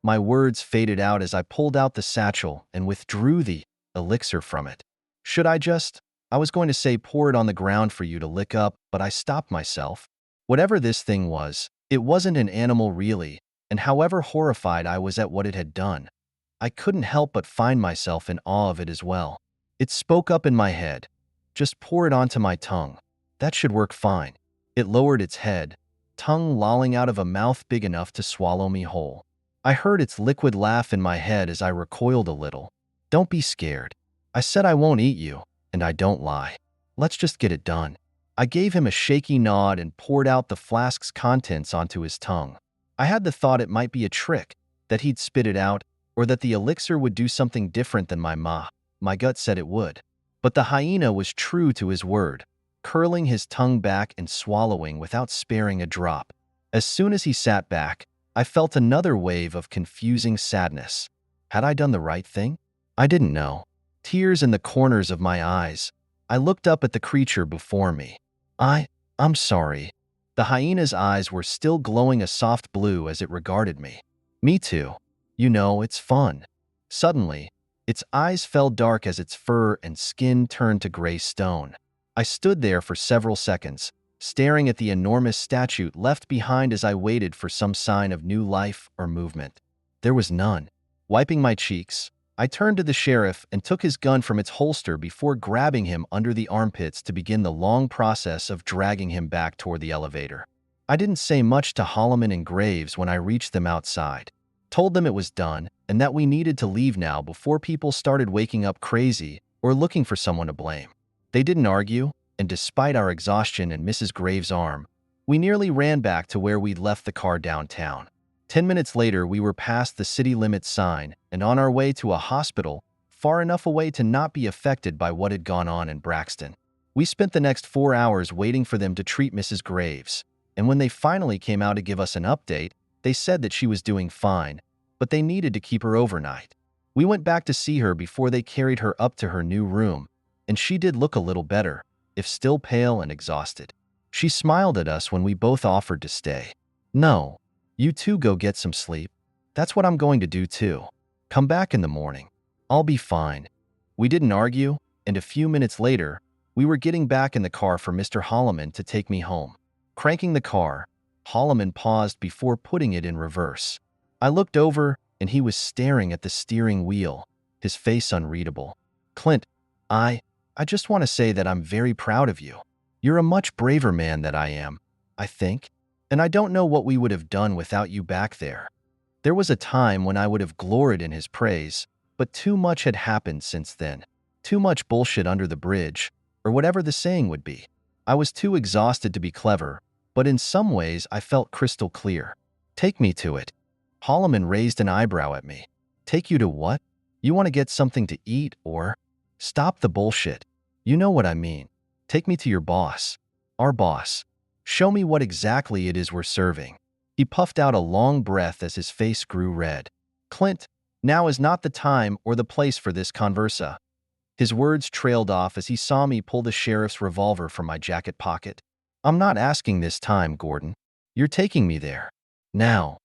My words faded out as I pulled out the satchel and withdrew the elixir from it. Should I just? I was going to say pour it on the ground for you to lick up, but I stopped myself. Whatever this thing was, it wasn't an animal really, and however horrified I was at what it had done, I couldn't help but find myself in awe of it as well. It spoke up in my head. "Just pour it onto my tongue. That should work fine." It lowered its head, tongue lolling out of a mouth big enough to swallow me whole. I heard its liquid laugh in my head as I recoiled a little. "Don't be scared. I said I won't eat you, and I don't lie. Let's just get it done." I gave him a shaky nod and poured out the flask's contents onto his tongue. I had the thought it might be a trick, that he'd spit it out, or that the elixir would do something different than my gut said it would. But the hyena was true to his word, curling his tongue back and swallowing without sparing a drop. As soon as he sat back, I felt another wave of confusing sadness. Had I done the right thing? I didn't know. Tears in the corners of my eyes, I looked up at the creature before me. I'm sorry." The hyena's eyes were still glowing a soft blue as it regarded me. "Me too. You know, it's fun." Suddenly, its eyes fell dark as its fur and skin turned to gray stone. I stood there for several seconds, staring at the enormous statue left behind as I waited for some sign of new life or movement. There was none. Wiping my cheeks, I turned to the sheriff and took his gun from its holster before grabbing him under the armpits to begin the long process of dragging him back toward the elevator. I didn't say much to Holloman and Graves when I reached them outside. Told them it was done and that we needed to leave now before people started waking up crazy or looking for someone to blame. They didn't argue, and despite our exhaustion and Mrs. Graves' arm, we nearly ran back to where we'd left the car downtown. 10 minutes later, we were past the city limits sign and on our way to a hospital far enough away to not be affected by what had gone on in Braxton. We spent the next 4 hours waiting for them to treat Mrs. Graves, and when they finally came out to give us an update, they said that she was doing fine, but they needed to keep her overnight. We went back to see her before they carried her up to her new room, and she did look a little better, if still pale and exhausted. She smiled at us when we both offered to stay. "No, you two go get some sleep. That's what I'm going to do too. Come back in the morning. I'll be fine." We didn't argue, and a few minutes later, we were getting back in the car for Mr. Holloman to take me home. Cranking the car, Holloman paused before putting it in reverse. I looked over, and he was staring at the steering wheel, his face unreadable. "Clint, I just want to say that I'm very proud of you. You're a much braver man than I am, I think, and I don't know what we would have done without you back there." There was a time when I would have gloried in his praise, but too much had happened since then. Too much bullshit under the bridge, or whatever the saying would be. I was too exhausted to be clever, but in some ways I felt crystal clear. Take me to it. Holloman raised an eyebrow at me. Take you to what? You want to get something to eat or? Stop the bullshit. You know what I mean. Take me to your boss. Our boss. Show me what exactly it is we're serving. He puffed out a long breath as his face grew red. Clint, now is not the time or the place for this conversa. His words trailed off as he saw me pull the sheriff's revolver from my jacket pocket. I'm not asking this time, Gordon. You're taking me there. Now.